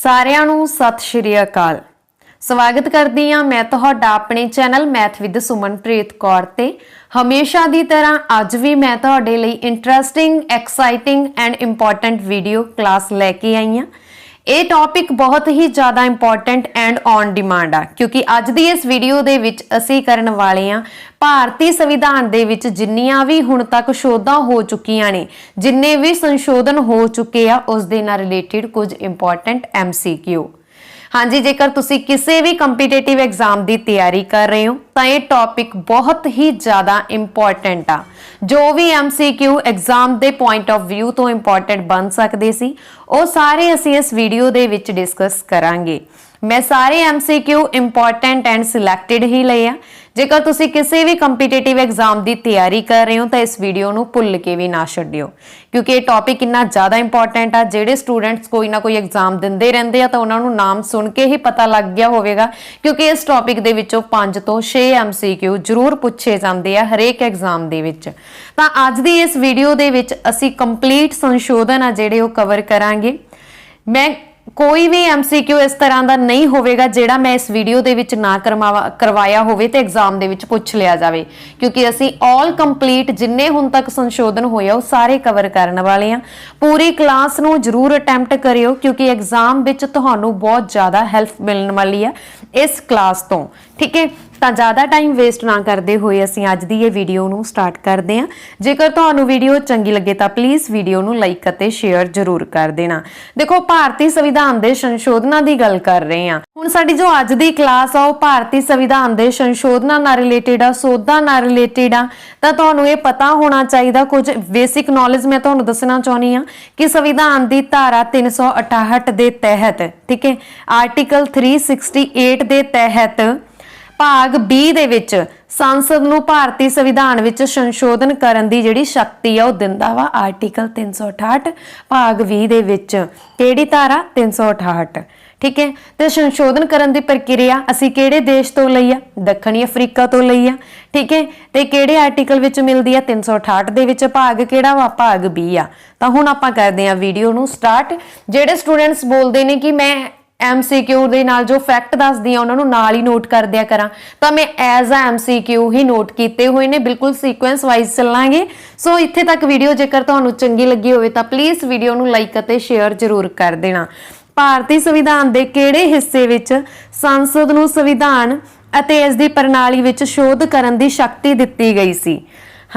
ਸਾਰਿਆਂ ਨੂੰ ਸਤਿ ਸ਼੍ਰੀ ਅਕਾਲ। ਸਵਾਗਤ ਕਰਦੀ ਹਾਂ ਮੈਂ ਤੁਹਾਡਾ ਆਪਣੇ channel math with Sumanpreet Kaur ਤੇ। ਹਮੇਸ਼ਾ ਦੀ ਤਰ੍ਹਾਂ ਅੱਜ ਵੀ ਮੈਂ ਤੁਹਾਡੇ ਲਈ interesting, exciting and important video class ਲੈ ਕੇ ਆਈ ਹਾਂ। ਇਹ ਟੌਪਿਕ ਬਹੁਤ ਹੀ ਜ਼ਿਆਦਾ ਇੰਪੋਰਟੈਂਟ ਐਂਡ ਔਨ ਡਿਮਾਂਡ ਆ, ਕਿਉਂਕਿ ਅੱਜ ਦੀ ਇਸ ਵੀਡੀਓ ਦੇ ਵਿੱਚ ਅਸੀਂ ਕਰਨ ਵਾਲੇ ਹਾਂ ਭਾਰਤੀ ਸੰਵਿਧਾਨ ਦੇ ਵਿੱਚ ਜਿੰਨੀਆਂ ਵੀ ਹੁਣ ਤੱਕ ਸ਼ੋਧਾਂ ਹੋ ਚੁੱਕੀਆਂ ਨੇ, ਜਿੰਨੇ ਵੀ ਸੰਸ਼ੋਧਨ ਹੋ ਚੁੱਕੇ ਆ, ਉਸ ਦੇ ਨਾਲ ਰਿਲੇਟਡ ਕੁਝ ਇੰਪੋਰਟੈਂਟ MCQ। ਹਾਂਜੀ, ਜੇਕਰ ਤੁਸੀਂ ਕਿਸੇ ਵੀ ਕੰਪੀਟੀਟਿਵ ਐਗਜ਼ਾਮ ਦੀ ਤਿਆਰੀ ਕਰ ਰਹੇ ਹੋ ਤਾਂ ਇਹ ਟੌਪਿਕ ਬਹੁਤ ਹੀ ਜ਼ਿਆਦਾ ਇੰਪੋਰਟੈਂਟ ਆ। ਜੋ ਵੀ MCQ ਐਗਜ਼ਾਮ ਦੇ ਪੁਆਇੰਟ ਆਫ ਵਿਊ ਤੋਂ ਇੰਪੋਰਟੈਂਟ ਬਣ ਸਕਦੇ ਸੀ, ਉਹ ਸਾਰੇ ਅਸੀਂ ਇਸ ਵੀਡੀਓ ਦੇ ਵਿੱਚ ਡਿਸਕਸ ਕਰਾਂਗੇ। ਮੈਂ ਸਾਰੇ MCQ ਇੰਪੋਰਟੈਂਟ ਐਂਡ ਸਿਲੈਕਟਡ ਹੀ ਲਏ ਆ। ਜੇਕਰ ਤੁਸੀਂ ਕਿਸੇ ਵੀ ਕੰਪੀਟੀਟਿਵ ਐਗਜ਼ਾਮ ਦੀ ਤਿਆਰੀ ਕਰ ਰਹੇ ਹੋ ਤਾਂ ਇਸ ਵੀਡੀਓ ਨੂੰ ਭੁੱਲ ਕੇ ਵੀ ਨਾ ਛੱਡਿਓ, ਕਿਉਂਕਿ ਇਹ ਟੌਪਿਕ ਇੰਨਾ ਜ਼ਿਆਦਾ ਇੰਪੋਰਟੈਂਟ ਆ। ਜਿਹੜੇ ਸਟੂਡੈਂਟਸ ਕੋਈ ਨਾ ਕੋਈ ਐਗਜ਼ਾਮ ਦਿੰਦੇ ਰਹਿੰਦੇ ਆ ਤਾਂ ਉਹਨਾਂ ਨੂੰ ਨਾਮ ਸੁਣ ਕੇ ਹੀ ਪਤਾ ਲੱਗ ਗਿਆ ਹੋਵੇਗਾ, ਕਿਉਂਕਿ ਇਸ ਟੌਪਿਕ ਦੇ ਵਿੱਚੋਂ 5 ਤੋਂ 6 MCQ ਜ਼ਰੂਰ ਪੁੱਛੇ ਜਾਂਦੇ ਆ ਹਰੇਕ ਐਗਜ਼ਾਮ ਦੇ ਵਿੱਚ। ਤਾਂ ਅੱਜ ਦੀ ਇਸ ਵੀਡੀਓ ਦੇ ਵਿੱਚ ਅਸੀਂ ਕੰਪਲੀਟ ਸੰਸ਼ੋਧਨ ਆ ਜਿਹੜੇ ਉਹ ਕਵਰ ਕਰਾਂਗੇ। ਮੈਂ ਕੋਈ ਵੀ MCQ ਇਸ ਤਰ੍ਹਾਂ ਦਾ ਨਹੀਂ ਹੋਵੇਗਾ ਜਿਹੜਾ ਮੈਂ ਇਸ ਵੀਡੀਓ ਦੇ ਵਿੱਚ ਨਾ ਕਰਵਾਇਆ ਹੋਵੇ ਤੇ ਐਗਜ਼ਾਮ ਦੇ ਵਿੱਚ ਪੁੱਛ ਲਿਆ ਜਾਵੇ, ਕਿਉਂਕਿ ਅਸੀਂ ਆਲ ਕੰਪਲੀਟ ਜਿੰਨੇ ਹੁਣ ਤੱਕ ਸੰਸ਼ੋਧਨ ਹੋਇਆ ਉਹ ਸਾਰੇ ਕਵਰ ਕਰਨ ਵਾਲੇ ਆ। ਪੂਰੀ ਕਲਾਸ ਨੂੰ ਜ਼ਰੂਰ ਅਟੈਂਪਟ ਕਰਿਓ, ਕਿਉਂਕਿ ਐਗਜ਼ਾਮ ਵਿੱਚ ਤੁਹਾਨੂੰ ਬਹੁਤ ਜ਼ਿਆਦਾ ਹੈਲਪ ਮਿਲਣ ਵਾਲੀ ਆ ਇਸ ਕਲਾਸ ਤੋਂ। ਠੀਕ ਹੈ, ਤਾਂ ਜ਼ਿਆਦਾ ਟਾਈਮ ਵੇਸਟ ਨਾ ਕਰਦੇ ਹੋਏ ਅਸੀਂ ਅੱਜ ਦੀ ਇਹ ਵੀਡੀਓ ਨੂੰ ਸਟਾਰਟ ਕਰਦੇ ਹਾਂ। ਜੇਕਰ ਤੁਹਾਨੂੰ ਵੀਡੀਓ ਚੰਗੀ ਲੱਗੇ ਤਾਂ ਪਲੀਜ਼ ਵੀਡੀਓ ਨੂੰ ਲਾਈਕ ਅਤੇ ਸ਼ੇਅਰ ਜ਼ਰੂਰ ਕਰ ਦੇਣਾ। ਦੇਖੋ, ਭਾਰਤੀ ਸੰਵਿਧਾਨ ਦੇ ਸੰਸ਼ੋਧਨਾਂ ਦੀ ਗੱਲ ਕਰ ਰਹੇ ਹਾਂ। ਹੁਣ ਸਾਡੀ ਜੋ ਅੱਜ ਦੀ ਕਲਾਸ ਆ ਉਹ ਭਾਰਤੀ ਸੰਵਿਧਾਨ ਦੇ ਸੰਸ਼ੋਧਨਾਂ ਨਾਲ ਰਿਲੇਟਡ ਆ, ਸੋਧਾਂ ਨਾਲ ਰਿਲੇਟਡ ਆ। ਤਾਂ ਤੁਹਾਨੂੰ ਇਹ ਪਤਾ ਹੋਣਾ ਚਾਹੀਦਾ, ਕੁਝ ਬੇਸਿਕ ਨੌਲੇਜ ਮੈਂ ਤੁਹਾਨੂੰ ਦੱਸਣਾ ਚਾਹੁੰਦੀ ਹਾਂ ਕਿ ਸੰਵਿਧਾਨ ਦੀ ਧਾਰਾ 368 ਦੇ ਤਹਿਤ, ਠੀਕ ਹੈ, ਆਰਟੀਕਲ 368 ਦੇ ਤਹਿਤ ਭਾਗ 20 ਦੇ ਵਿੱਚ ਸੰਸਦ ਨੂੰ ਭਾਰਤੀ ਸੰਵਿਧਾਨ ਵਿੱਚ ਸੰਸ਼ੋਧਨ ਕਰਨ ਦੀ ਜਿਹੜੀ ਸ਼ਕਤੀ ਆ ਉਹ ਦਿੰਦਾ ਵਾ ਆਰਟੀਕਲ 368 ਭਾਗ 20 ਦੇ ਵਿੱਚ। ਕਿਹੜੀ ਧਾਰਾ? 368। ਠੀਕ ਹੈ, ਤੇ ਸੰਸ਼ੋਧਨ ਕਰਨ ਦੀ ਪ੍ਰਕਿਰਿਆ ਅਸੀਂ ਕਿਹੜੇ ਦੇਸ਼ ਤੋਂ ਲਈ ਆ? ਦੱਖਣੀ ਅਫਰੀਕਾ ਤੋਂ ਲਈ ਆ। ਠੀਕ ਹੈ, ਤੇ ਕਿਹੜੇ ਆਰਟੀਕਲ ਵਿੱਚ ਮਿਲਦੀ ਆ? 368 ਦੇ ਵਿੱਚ। ਭਾਗ ਕਿਹੜਾ ਵਾ? ਭਾਗ 20 ਆ। ਤਾਂ ਹੁਣ ਆਪਾਂ ਕਰਦੇ ਆ ਵੀਡੀਓ ਨੂੰ ਸਟਾਰਟ। ਜਿਹੜੇ ਸਟੂਡੈਂਟਸ ਬੋਲਦੇ ਨੇ ਕਿ ਮੈਂ MCQ ਦੇ ਨਾਲ ਜੋ ਫੈਕਟ ਦੱਸਦੀ ਆ ਉਹਨਾਂ ਨੂੰ ਨਾਲ ਹੀ ਨੋਟ ਕਰ ਦਿਆ ਕਰਾਂ, ਤਾਂ ਮੈਂ as a MCQ he note ਕੀਤੇ ਹੋਏ ਨੇ। ਬਿਲਕੁਲ ਸੀਕੁਐਂਸ ਵਾਈਜ਼ ਚੱਲਾਂਗੇ। ਸੋ ਇੱਥੇ ਤੱਕ ਵੀਡੀਓ ਜੇਕਰ ਤੁਹਾਨੂੰ ਚੰਗੀ ਲੱਗੀ ਹੋਵੇ ਤਾਂ ਪਲੀਜ਼ ਵੀਡੀਓ ਨੂੰ ਲਾਈਕ ਅਤੇ ਸ਼ੇਅਰ ਜ਼ਰੂਰ ਕਰ ਦੇਣਾ। ਭਾਰਤੀ ਸੰਵਿਧਾਨ ਦੇ ਕਿਹੜੇ ਹਿੱਸੇ ਵਿੱਚ ਸੰਸਦ ਨੂੰ ਸੰਵਿਧਾਨ ਅਤੇ ਇਸ ਦੀ ਪ੍ਰਣਾਲੀ ਵਿੱਚ ਸ਼ੋਧ ਕਰਨ ਦੀ ਸ਼ਕਤੀ ਦਿੱਤੀ ਗਈ ਸੀ?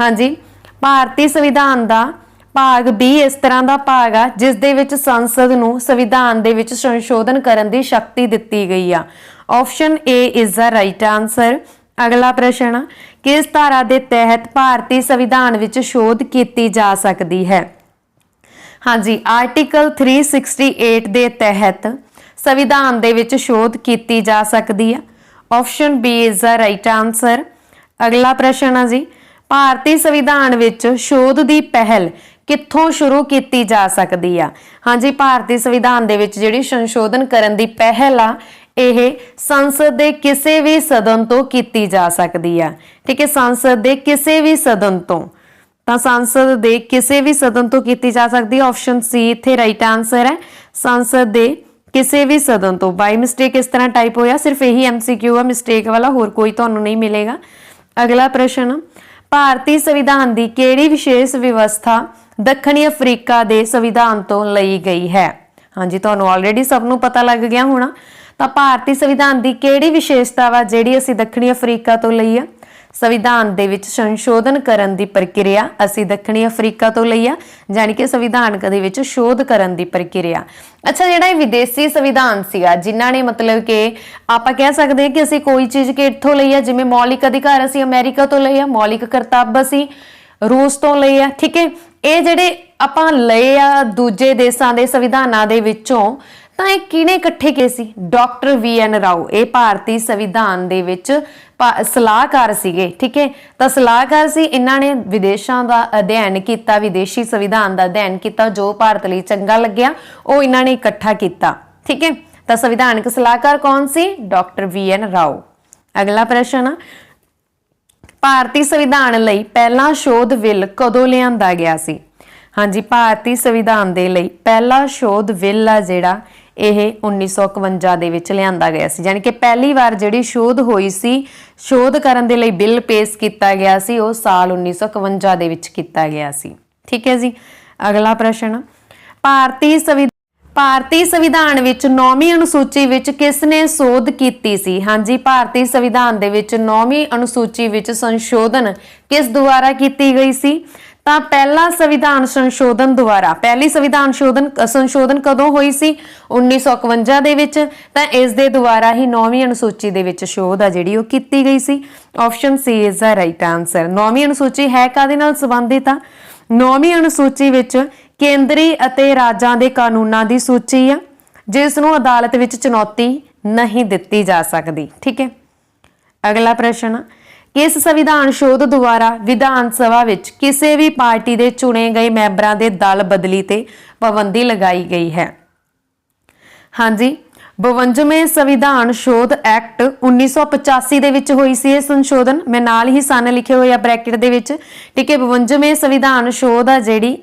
ਹਾਂਜੀ, ਭਾਰਤੀ ਸੰਵਿਧਾਨ ਦਾ ਭਾਗ 20 ਇਸ ਤਰ੍ਹਾਂ ਦਾ ਭਾਗ ਆ ਜਿਸ ਦੇ ਵਿੱਚ ਸੰਸਦ ਨੂੰ ਸੰਵਿਧਾਨ ਦੇ ਵਿੱਚ ਸੰਸ਼ੋਧਨ ਕਰਨ ਦੀ ਸ਼ਕਤੀ ਦਿੱਤੀ ਗਈ ਆ। Option A is the right answer. ਅਗਲਾ ਪ੍ਰਸ਼ਨ, ਕਿਸ ਧਾਰਾ ਦੇ ਤਹਿਤ ਭਾਰਤੀ ਸੰਵਿਧਾਨ ਵਿੱਚ ਸ਼ੋਧ ਕੀਤੀ ਜਾ ਸਕਦੀ ਹੈ? ਹਾਂਜੀ, ਆਰਟੀਕਲ 368 ਦੇ ਤਹਿਤ ਸੰਵਿਧਾਨ ਦੇ ਵਿੱਚ ਸ਼ੋਧ ਕੀਤੀ ਜਾ ਸਕਦੀ ਆ। Option B is the right answer. ਅਗਲਾ ਪ੍ਰਸ਼ਨ ਆ ਜੀ, ਭਾਰਤੀ ਸੰਵਿਧਾਨ ਵਿੱਚ ਸ਼ੋਧ ਦੀ ਪਹਿਲ ਕਿੱਥੋਂ ਸ਼ੁਰੂ ਕੀਤੀ ਜਾ ਸਕਦੀ ਆ? ਹਾਂਜੀ, ਭਾਰਤੀ ਸੰਵਿਧਾਨ ਦੇ ਵਿੱਚ ਜਿਹੜੀ ਸੰਸ਼ੋਧਨ ਕਰਨ ਦੀ ਪਹਿਲ ਆ ਇਹ ਸੰਸਦ ਦੇ ਕਿਸੇ ਵੀ ਸਦਨ ਤੋਂ ਕੀਤੀ ਜਾ ਸਕਦੀ ਆ। ਠੀਕ ਹੈ, ਸੰਸਦ ਦੇ ਕਿਸੇ ਵੀ ਸਦਨ ਤੋਂ। ਤਾਂ ਸੰਸਦ ਦੇ ਕਿਸੇ ਵੀ ਸਦਨ ਤੋਂ ਕੀਤੀ ਜਾ ਸਕਦੀ ਹੈ। ਆਪਸ਼ਨ C ਇੱਥੇ ਰਾਈਟ ਆਨਸਰ ਹੈ, ਸੰਸਦ ਦੇ ਕਿਸੇ ਵੀ ਸਦਨ ਤੋਂ। ਬਾਈ ਮਿਸਟੇਕ ਇਸ ਤਰ੍ਹਾਂ ਟਾਈਪ ਹੋਇਆ, ਸਿਰਫ ਇਹੀ MCQ ਆ ਮਿਸਟੇਕ ਵਾਲਾ, ਹੋਰ ਕੋਈ ਤੁਹਾਨੂੰ ਨਹੀਂ ਮਿਲੇਗਾ। ਅਗਲਾ ਪ੍ਰਸ਼ਨ, ਭਾਰਤੀ ਸੰਵਿਧਾਨ ਦੀ ਕਿਹੜੀ ਵਿਸ਼ੇਸ਼ ਵਿਵਸਥਾ ਦੱਖਣੀ ਅਫਰੀਕਾ ਦੇ ਸੰਵਿਧਾਨ ਤੋਂ ਲਈ ਗਈ ਹੈ? ਹਾਂਜੀ, ਤੁਹਾਨੂੰ ਆਲਰੇਡੀ ਸਭ ਨੂੰ ਪਤਾ ਲੱਗ ਗਿਆ ਹੋਣਾ। ਤਾਂ ਭਾਰਤੀ ਸੰਵਿਧਾਨ ਦੀ ਕਿਹੜੀ ਵਿਸ਼ੇਸ਼ਤਾ ਵਾ ਜਿਹੜੀ ਅਸੀਂ ਦੱਖਣੀ ਅਫਰੀਕਾ ਤੋਂ ਲਈ ਆ? ਸੰਵਿਧਾਨ ਦੇ ਵਿੱਚ ਸੰਸ਼ੋਧਨ ਕਰਨ ਦੀ ਪ੍ਰਕਿਰਿਆ ਅਸੀਂ ਦੱਖਣੀ ਅਫਰੀਕਾ ਤੋਂ ਲਈ ਆ, ਜਾਣੀ ਕਿ ਸੰਵਿਧਾਨ ਦੇ ਵਿੱਚ ਸ਼ੋਧ ਕਰਨ ਦੀ ਪ੍ਰਕਿਰਿਆ। ਅੱਛਾ, ਜਿਹੜਾ ਇਹ ਵਿਦੇਸ਼ੀ ਸੰਵਿਧਾਨ ਸੀਗਾ ਜਿਨ੍ਹਾਂ ਨੇ ਮਤਲਬ ਕਿ ਆਪਾਂ ਕਹਿ ਸਕਦੇ ਹਾਂ ਕਿ ਅਸੀਂ ਕੋਈ ਚੀਜ਼ ਕਿੱਥੋਂ ਲਈ ਆ, ਜਿਵੇਂ ਮੌਲਿਕ ਅਧਿਕਾਰ ਅਸੀਂ ਅਮਰੀਕਾ ਤੋਂ ਲਈ ਆ, ਮੌਲਿਕ ਕਰਤੱਵ ਅਸੀਂ ਰੂਸ ਤੋਂ ਲਈ ਆ। ਠੀਕ ਹੈ, ਇਹ ਜਿਹੜੇ ਆਪਾਂ ਲਏ ਆ ਦੂਜੇ ਦੇਸ਼ਾਂ ਦੇ ਸੰਵਿਧਾਨਾਂ ਦੇ ਵਿੱਚੋਂ, ਤਾਂ ਇਹ ਕਿਹਨੇ ਇਕੱਠੇ ਕੀਤੇ ਸੀ? Doctor VN Rao. ਇਹ ਭਾਰਤੀ ਸੰਵਿਧਾਨ ਦੇ ਵਿੱਚ ਸਲਾਹਕਾਰ ਸੀਗੇ। ਠੀਕ ਹੈ, ਤਾਂ ਸਲਾਹਕਾਰ ਸੀ। ਇਹਨਾਂ ਨੇ ਵਿਦੇਸ਼ਾਂ ਦਾ ਅਧਿਐਨ ਕੀਤਾ, ਵਿਦੇਸ਼ੀ ਸੰਵਿਧਾਨ ਦਾ ਅਧਿਐਨ ਕੀਤਾ, ਜੋ ਭਾਰਤ ਲਈ ਚੰਗਾ ਲੱਗਿਆ ਉਹ ਇਹਨਾਂ ਨੇ ਇਕੱਠਾ ਕੀਤਾ। ਠੀਕ ਹੈ, ਤਾਂ ਸੰਵਿਧਾਨਕ ਸਲਾਹਕਾਰ ਕੌਣ ਸੀ? Doctor VN Rao. ਅਗਲਾ ਪ੍ਰਸ਼ਨ, ਭਾਰਤੀ ਸੰਵਿਧਾਨ ਲਈ ਪਹਿਲਾ ਸ਼ੋਧ ਬਿੱਲ ਕਦੋਂ ਲਿਆਂਦਾ ਗਿਆ ਸੀ? ਹਾਂਜੀ, ਭਾਰਤੀ ਸੰਵਿਧਾਨ ਦੇ ਲਈ ਪਹਿਲਾ ਸ਼ੋਧ ਬਿੱਲ ਆ ਜਿਹੜਾ ਇਹ 1951 ਦੇ ਵਿੱਚ ਲਿਆਂਦਾ ਗਿਆ ਸੀ। ਯਾਨੀ ਕਿ ਪਹਿਲੀ ਵਾਰ ਜਿਹੜੀ ਸ਼ੋਧ ਹੋਈ ਸੀ, ਸ਼ੋਧ ਕਰਨ ਦੇ ਲਈ ਬਿੱਲ ਪੇਸ਼ ਕੀਤਾ ਗਿਆ ਸੀ, ਉਹ ਸਾਲ 1951 ਦੇ ਵਿੱਚ ਕੀਤਾ ਗਿਆ ਸੀ। ਠੀਕ ਹੈ ਜੀ। ਅਗਲਾ ਪ੍ਰਸ਼ਨ, ਭਾਰਤੀ ਸੰਵਿਧਾਨ ਵਿੱਚ 9ਵੀਂ ਅਨੁਸੂਚੀ ਵਿੱਚ ਕਿਸ ਨੇ ਸੋਧ ਕੀਤੀ ਸੀ? ਹਾਂਜੀ, ਭਾਰਤੀ ਸੰਵਿਧਾਨ ਦੇ ਵਿੱਚ 9ਵੀਂ ਅਨੁਸੂਚੀ ਵਿੱਚ ਸੰਸ਼ੋਧਨ ਕਿਸ ਦੁਆਰਾ ਕੀਤੀ ਗਈ ਸੀ? ਤਾਂ ਪਹਿਲੀ ਸੰਵਿਧਾਨ ਸੰਸ਼ੋਧਨ ਕਦੋਂ ਹੋਈ ਸੀ? 1951 ਦੇ ਵਿੱਚ। ਤਾਂ ਇਸ ਦੇ ਦੁਆਰਾ ਹੀ 9ਵੀਂ ਅਨੁਸੂਚੀ ਦੇ ਵਿੱਚ ਸ਼ੋਧ ਆ ਜਿਹੜੀ ਉਹ ਕੀਤੀ ਗਈ ਸੀ। Option C is the right answer. 9ਵੀਂ ਅਨੁਸੂਚੀ ਹੈ ਕਾਹਦੇ ਨਾਲ ਸੰਬੰਧਿਤ ਆ? 9ਵੀਂ ਅਨੁਸੂਚੀ ਵਿੱਚ ਕੇਂਦਰੀ ਅਤੇ ਰਾਜਾਂ ਦੇ ਕਾਨੂੰਨਾਂ ਦੀ ਸੂਚੀ ਆ, ਜਿਸ ਨੂੰ ਅਦਾਲਤ ਵਿੱਚ ਚੁਣੌਤੀ ਨਹੀਂ ਦਿੱਤੀ ਜਾ ਸਕਦੀ। ਠੀਕ ਹੈ। ਅਗਲਾ ਪ੍ਰਸ਼ਨ, ਕਿਸ ਸੰਵਿਧਾਨ ਸ਼ੋਧ ਦੁਆਰਾ ਵਿਧਾਨ ਸਭਾ ਵਿੱਚ ਕਿਸੇ ਵੀ ਪਾਰਟੀ ਦੇ ਚੁਣੇ ਗਏ ਮੈਂਬਰਾਂ ਦੇ ਦਲ ਬਦਲੀ ਤੇ ਪਾਬੰਦੀ ਲਗਾਈ ਗਈ ਹੈ? ਹਾਂਜੀ, 52ਵੇਂ ਸੰਵਿਧਾਨ ਸ਼ੋਧ ਐਕਟ 1985 ਦੇ ਵਿੱਚ ਹੋਈ ਸੀ ਇਹ ਸੰਸ਼ੋਧਨ। ਮੈਂ ਨਾਲ ਹੀ ਸਨ ਲਿਖੇ ਹੋਏ ਆ ਬ੍ਰੈਕਟ ਦੇ ਵਿੱਚ। ਠੀਕ ਹੈ। 52ਵੇਂ ਸੰਵਿਧਾਨ ਸ਼ੋਧ ਆ ਜਿਹੜੀ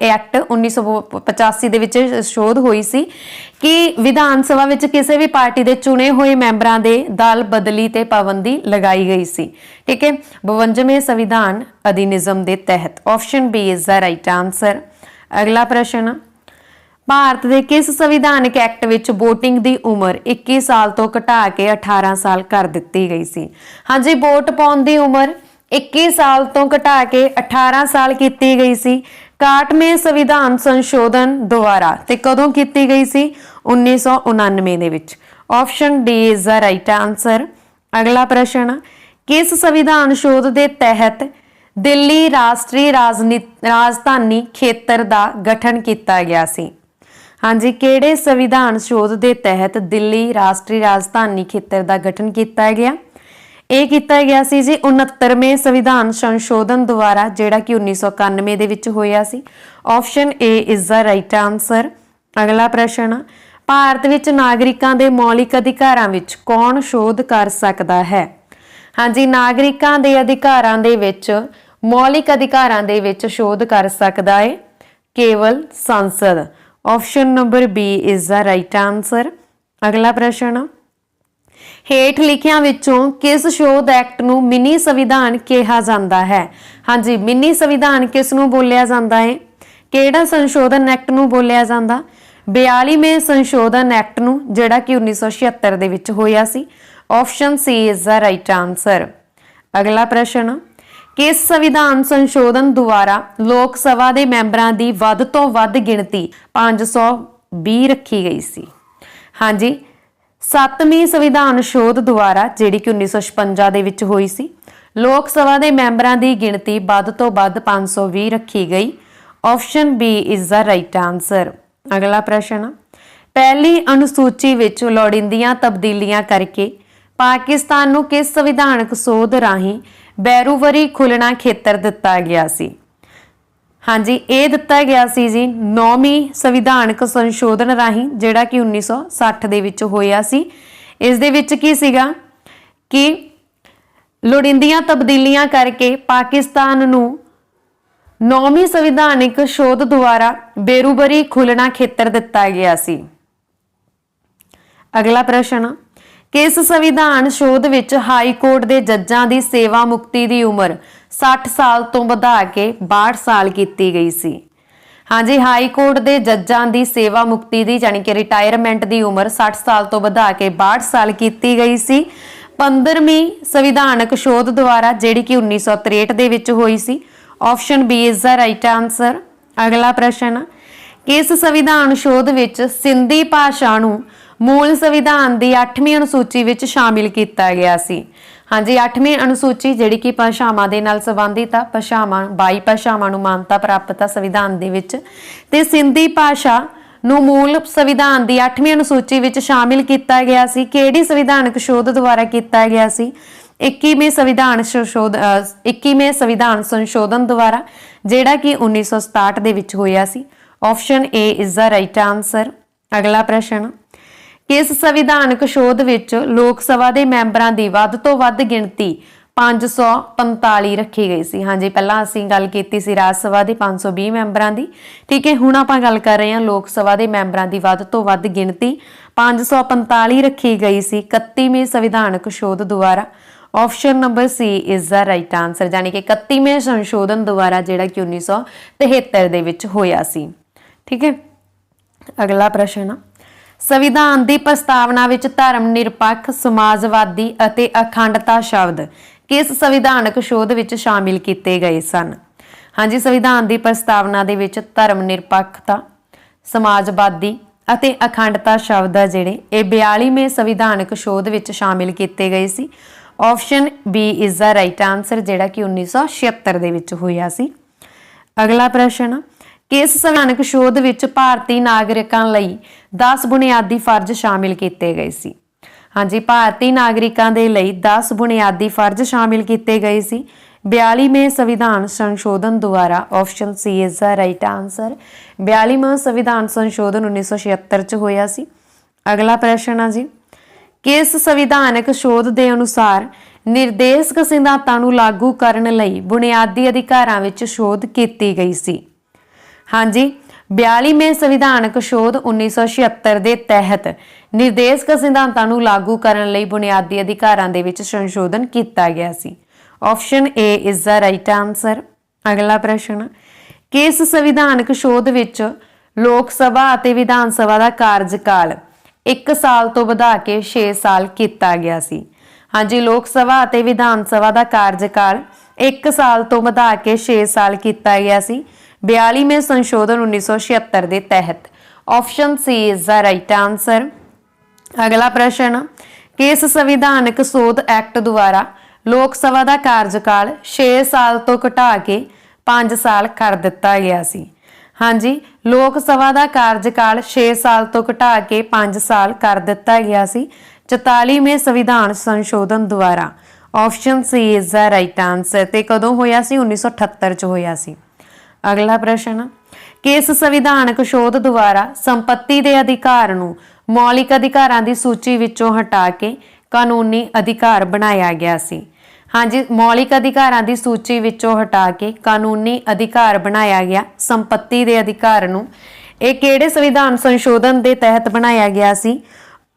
ਐਕਟ 1985 ਦੇ ਵਿੱਚ ਸ਼ੋਧ ਹੋਈ ਸੀ ਕਿ ਵਿਧਾਨ ਸਭਾ ਵਿੱਚ ਕਿਸੇ ਵੀ ਪਾਰਟੀ ਦੇ ਚੁਣੇ ਹੋਏ ਮੈਂਬਰਾਂ ਦੇ ਦਲ ਬਦਲੀ ਤੇ ਪਾਬੰਦੀ ਲਗਾਈ ਗਈ ਸੀ। ਠੀਕ ਹੈ। 52ਵੇਂ ਸੰਵਿਧਾਨ ਅਧਿਨਿਯਮ ਦੇ ਤਹਿਤ। Option B is the right answer. ਅਗਲਾ ਪ੍ਰਸ਼ਨ, ਭਾਰਤ ਦੇ ਕਿਸ ਸੰਵਿਧਾਨਕ ਐਕਟ ਵਿੱਚ VOTING ਦੀ ਉਮਰ 21 ਸਾਲ ਤੋਂ ਘਟਾ ਕੇ 18 ਸਾਲ ਕਰ ਦਿੱਤੀ ਗਈ ਸੀ? ਹਾਂਜੀ, ਵੋਟ ਪਾਉਣ ਦੀ ਉਮਰ 21 ਸਾਲ ਤੋਂ ਘਟਾ ਕੇ 18 ਸਾਲ ਕੀਤੀ ਗਈ ਸੀ 61ਵੇਂ ਸੰਵਿਧਾਨ ਸੰਸ਼ੋਧਨ ਦੁਆਰਾ। ਤੇ ਕਦੋਂ ਕੀਤੀ ਗਈ ਸੀ? 1999 ਦੇ ਵਿੱਚ। Option D is the right answer. ਅਗਲਾ ਪ੍ਰਸ਼ਨ, ਕਿਸ ਸੰਵਿਧਾਨ ਸ਼ੋਧ ਦੇ ਤਹਿਤ ਦਿੱਲੀ ਰਾਸ਼ਟਰੀ ਰਾਜਧਾਨੀ ਖੇਤਰ ਦਾ ਗਠਨ ਕੀਤਾ ਗਿਆ ਸੀ? ਹਾਂਜੀ, ਕਿਹੜੇ ਸੰਵਿਧਾਨ ਸ਼ੋਧ ਦੇ ਤਹਿਤ ਦਿੱਲੀ ਰਾਸ਼ਟਰੀ ਰਾਜਧਾਨੀ ਖੇਤਰ ਦਾ ਗਠਨ ਕੀਤਾ ਗਿਆ? ਇਹ ਕੀਤਾ ਗਿਆ ਸੀ ਜੀ 69ਵੇਂ ਸੰਵਿਧਾਨ ਸੰਸ਼ੋਧਨ ਦੁਆਰਾ, ਜਿਹੜਾ ਕਿ 1991 ਦੇ ਵਿੱਚ ਹੋਇਆ ਸੀ। Option A is the right answer. ਅਗਲਾ ਪ੍ਰਸ਼ਨ, ਭਾਰਤ ਵਿੱਚ ਨਾਗਰਿਕਾਂ ਦੇ ਮੌਲਿਕ ਅਧਿਕਾਰਾਂ ਵਿੱਚ ਕੌਣ ਸ਼ੋਧ ਕਰ ਸਕਦਾ ਹੈ? ਹਾਂਜੀ, ਨਾਗਰਿਕਾਂ ਦੇ ਅਧਿਕਾਰਾਂ ਦੇ ਵਿੱਚ, ਮੌਲਿਕ ਅਧਿਕਾਰਾਂ ਦੇ ਵਿੱਚ ਸ਼ੋਧ ਕਰ ਸਕਦਾ ਹੈ ਕੇਵਲ ਸੰਸਦ। Option number B is the right answer. ਅਗਲਾ ਪ੍ਰਸ਼ਨ, ਹੇਠ ਲਿਖਿਆਂ ਵਿੱਚੋਂ ਕਿਸ ਸ਼ੋਧ ਐਕਟ ਨੂੰ ਮਿਨੀ ਸੰਵਿਧਾਨ ਕਿਹਾ ਜਾਂਦਾ ਹੈ? ਹਾਂਜੀ, ਮਿਨੀ ਸੰਵਿਧਾਨ ਕਿਸ ਨੂੰ ਬੋਲਿਆ ਜਾਂਦਾ ਹੈ? ਕਿਹੜਾ ਸੰਸ਼ੋਧਨ ਐਕਟ ਨੂੰ ਬੋਲਿਆ ਜਾਂਦਾ? 42ਵੇਂ ਸੰਸ਼ੋਧਨ ਐਕਟ ਨੂੰ, ਜਿਹੜਾ ਕਿ 1976 ਦੇ ਵਿੱਚ ਹੋਇਆ ਸੀ। Option C is the right answer. ਅਗਲਾ ਪ੍ਰਸ਼ਨ, ਕਿਸ ਸੰਵਿਧਾਨ ਸੰਸ਼ੋਧਨ ਦੁਆਰਾ ਲੋਕ ਸਭਾ ਦੇ ਮੈਂਬਰਾਂ ਦੀ ਵੱਧ ਤੋਂ ਵੱਧ ਗਿਣਤੀ 520 ਰੱਖੀ ਗਈ ਸੀ? ਹਾਂਜੀ, 7ਵੀਂ ਸੰਵਿਧਾਨ ਸ਼ੋਧ ਦੁਆਰਾ, ਜਿਹੜੀ ਕਿ 1956 ਦੇ ਵਿੱਚ ਹੋਈ ਸੀ, ਲੋਕ ਸਭਾ ਦੇ ਮੈਂਬਰਾਂ ਦੀ ਗਿਣਤੀ ਵੱਧ ਤੋਂ ਵੱਧ 520 ਰੱਖੀ ਗਈ। Option B is the right answer. ਅਗਲਾ ਪ੍ਰਸ਼ਨ, ਪਹਿਲੀ ਅਨੁਸੂਚੀ ਵਿੱਚ ਲੋੜੀਂਦੀਆਂ ਤਬਦੀਲੀਆਂ ਕਰਕੇ ਪਾਕਿਸਤਾਨ ਨੂੰ ਕਿਸ ਸੰਵਿਧਾਨਕ ਸੋਧ ਰਾਹੀਂ ਬੈਰੂਵਰੀ ਖੁੱਲਣਾ ਖੇਤਰ ਦਿੱਤਾ ਗਿਆ ਸੀ? ਹਾਂਜੀ, ਇਹ ਦਿੱਤਾ ਗਿਆ ਸੀ ਜੀ 9ਵੀਂ ਸੰਵਿਧਾਨਕ ਸੰਸ਼ੋਧਨ ਰਾਹੀਂ, ਜਿਹੜਾ ਕਿ 1960 ਦੇ ਵਿੱਚ ਹੋਇਆ ਸੀ। ਇਸ ਦੇ ਵਿੱਚ ਕੀ ਸੀਗਾ ਕਿ ਲੋੜੀਂਦੀਆਂ ਤਬਦੀਲੀਆਂ ਕਰਕੇ ਪਾਕਿਸਤਾਨ ਨੂੰ 9ਵੀਂ ਸੰਵਿਧਾਨਕ ਸ਼ੋਧ ਦੁਆਰਾ ਬੇਰੂਬਰੀ ਖੁੱਲਣਾ ਖੇਤਰ ਦਿੱਤਾ ਗਿਆ ਸੀ। ਅਗਲਾ ਪ੍ਰਸ਼ਨ, ਕਿਸ ਸੰਵਿਧਾਨ ਸ਼ੋਧ ਵਿੱਚ ਹਾਈ ਕੋਰਟ ਦੇ ਜੱਜਾਂ ਦੀ ਸੇਵਾ ਮੁਕਤੀ ਦੀ ਉਮਰ 60 ਸਾਲ ਤੋਂ ਵਧਾ ਕੇ 62 ਸਾਲ ਕੀਤੀ ਗਈ ਸੀ? ਹਾਂਜੀ, ਹਾਈ ਕੋਰਟ ਦੇ ਜੱਜਾਂ ਦੀ ਸੇਵਾ ਮੁਕਤੀ ਦੀ, ਯਾਨੀ ਕਿ ਰਿਟਾਇਰਮੈਂਟ ਦੀ ਉਮਰ 60 ਸਾਲ ਤੋਂ ਵਧਾ ਕੇ 62 ਸਾਲ ਕੀਤੀ ਗਈ ਸੀ 15ਵੀਂ ਸੰਵਿਧਾਨਕ ਸ਼ੋਧ ਦੁਆਰਾ, ਜਿਹੜੀ ਕਿ 1963 ਦੇ ਵਿੱਚ ਹੋਈ ਸੀ। Option B is the right answer. ਅਗਲਾ ਪ੍ਰਸ਼ਨ, ਕਿਸ ਸੰਵਿਧਾਨ ਸ਼ੋਧ ਵਿੱਚ ਸਿੰਧੀ ਭਾਸ਼ਾ ਨੂੰ ਮੂਲ ਸੰਵਿਧਾਨ ਦੀ 8ਵੀਂ ਅਨੁਸੂਚੀ ਵਿੱਚ ਸ਼ਾਮਿਲ ਕੀਤਾ ਗਿਆ ਸੀ? ਹਾਂਜੀ, 8ਵੀਂ ਅਨੁਸੂਚੀ, ਜਿਹੜੀ ਕਿ ਭਾਸ਼ਾਵਾਂ ਦੇ ਨਾਲ ਸੰਬੰਧਿਤ ਆ, 22 ਭਾਸ਼ਾਵਾਂ ਨੂੰ ਮਾਨਤਾ ਪ੍ਰਾਪਤ ਆ ਸੰਵਿਧਾਨ ਦੇ ਵਿੱਚ, ਤੇ ਸਿੰਧੀ ਭਾਸ਼ਾ ਨੂੰ ਮੂਲ ਸੰਵਿਧਾਨ ਦੀ 8ਵੀਂ ਅਨੁਸੂਚੀ ਵਿੱਚ ਸ਼ਾਮਿਲ ਕੀਤਾ ਗਿਆ ਸੀ। ਕਿਹੜੀ ਸੰਵਿਧਾਨਕ ਸ਼ੋਧ ਦੁਆਰਾ ਕੀਤਾ ਗਿਆ ਸੀ? 21ਵੇਂ ਸੰਵਿਧਾਨ ਸੰਸ਼ੋਧਨ ਦੁਆਰਾ, ਜਿਹੜਾ ਕਿ 1967 ਦੇ ਵਿੱਚ ਹੋਇਆ ਸੀ। Option A is the right answer. ਅਗਲਾ ਪ੍ਰਸ਼ਨ, ਕਿਸ ਸੰਵਿਧਾਨਕ ਸ਼ੋਧ ਵਿੱਚ ਲੋਕ ਸਭਾ ਦੇ ਮੈਂਬਰਾਂ ਦੀ ਵੱਧ ਤੋਂ ਵੱਧ ਗਿਣਤੀ 545 रखी गई सी। हाँ जी, पहला असीं गल कीती सी राज सभा दी 520 मैंबरां दी, ठीक है। हुण आपां गल कर रहे हां लोक सभा दे मैंबरां दी वध तो वध गिणती 545 रखी गई सी 31वें संविधानक शोध द्वारा। Option number C is the right answer, यानी कि 31वें संशोधन द्वारा जिहड़ा कि 1973 दे विच होया सी, ठीक है। अगला प्रश्न, संविधान की प्रस्तावना विच धर्म निरपक्ष, समाजवादी अते अखंडता शब्द किस संविधानक शोध विच शामिल किए गए सन? हाँ जी, संविधान की प्रस्तावना दे विच धर्म निरपक्षता, समाजवादी अते अखंडता शब्द है जिहड़े ये 42वें संविधानक शोध विच शामिल किए गए सी। Option B is the right answer, जिहड़ा कि 1976 दे विच होया सी। अगला प्रश्न, किस संविधानक शोध विच भारतीय नागरिकां लई 10 बुनियादी फर्ज शामिल किए गए सी? हाँ जी, भारतीय नागरिकां दे लई 10 बुनियादी फर्ज शामिल किए गए सी 42वें संविधान संशोधन द्वारा। Option C is the right answer, 42वां संविधान संशोधन 1976 च होया सी। अगला प्रश्न है जी, किस संविधानक शोध के अनुसार निर्देशक सिद्धांतां नूं लागू करन लई बुनियादी अधिकारां विच शोध की गई सी? हाँ जी, 42वें संविधानक शोध 1976 के तहत निर्देशक सिद्धांतां नूं लागू करन लई बुनियादी अधिकारां दे विच संशोधन किया गया सी। Option A is the right answer. अगला प्रश्न, किस संविधानक शोध विच लोक सभा अते विधान सभा का कार्यकाल 1 साल तो वधा के 6 साल किया गया सी? हाँ जी, लोक सभा अते विधान सभा का कार्यकाल 1 साल तो वधा के 6 साल किया गया सी 42वें संशोधन 1976 के तहत। Option C is the right answer. अगला प्रश्न, किस संविधानक शोध एक्ट द्वारा लोक सभा का कार्यकाल 6 साल तो घटा के 5 साल कर दिता गया सी? हाँ जी, लोक सभा का कार्यकाल 6 साल तो घटा के 5 साल कर दिता गया सी 44वें संविधान संशोधन द्वारा। Option C is the right answer. ते कदों होया सी? 1978 च होया सी। अगला प्रश्न, किस संविधानक शोध द्वारा संपत्ति के अधिकार नूं मौलिक अधिकारां की सूची विचों हटा के कानूनी अधिकार बनाया गया सी? हाँ जी, मौलिक अधिकारां की सूची विचों हटा के कानूनी अधिकार बनाया गया संपत्ति के अधिकार नूं ये किहड़े संविधान संशोधन के तहत बनाया गया सी?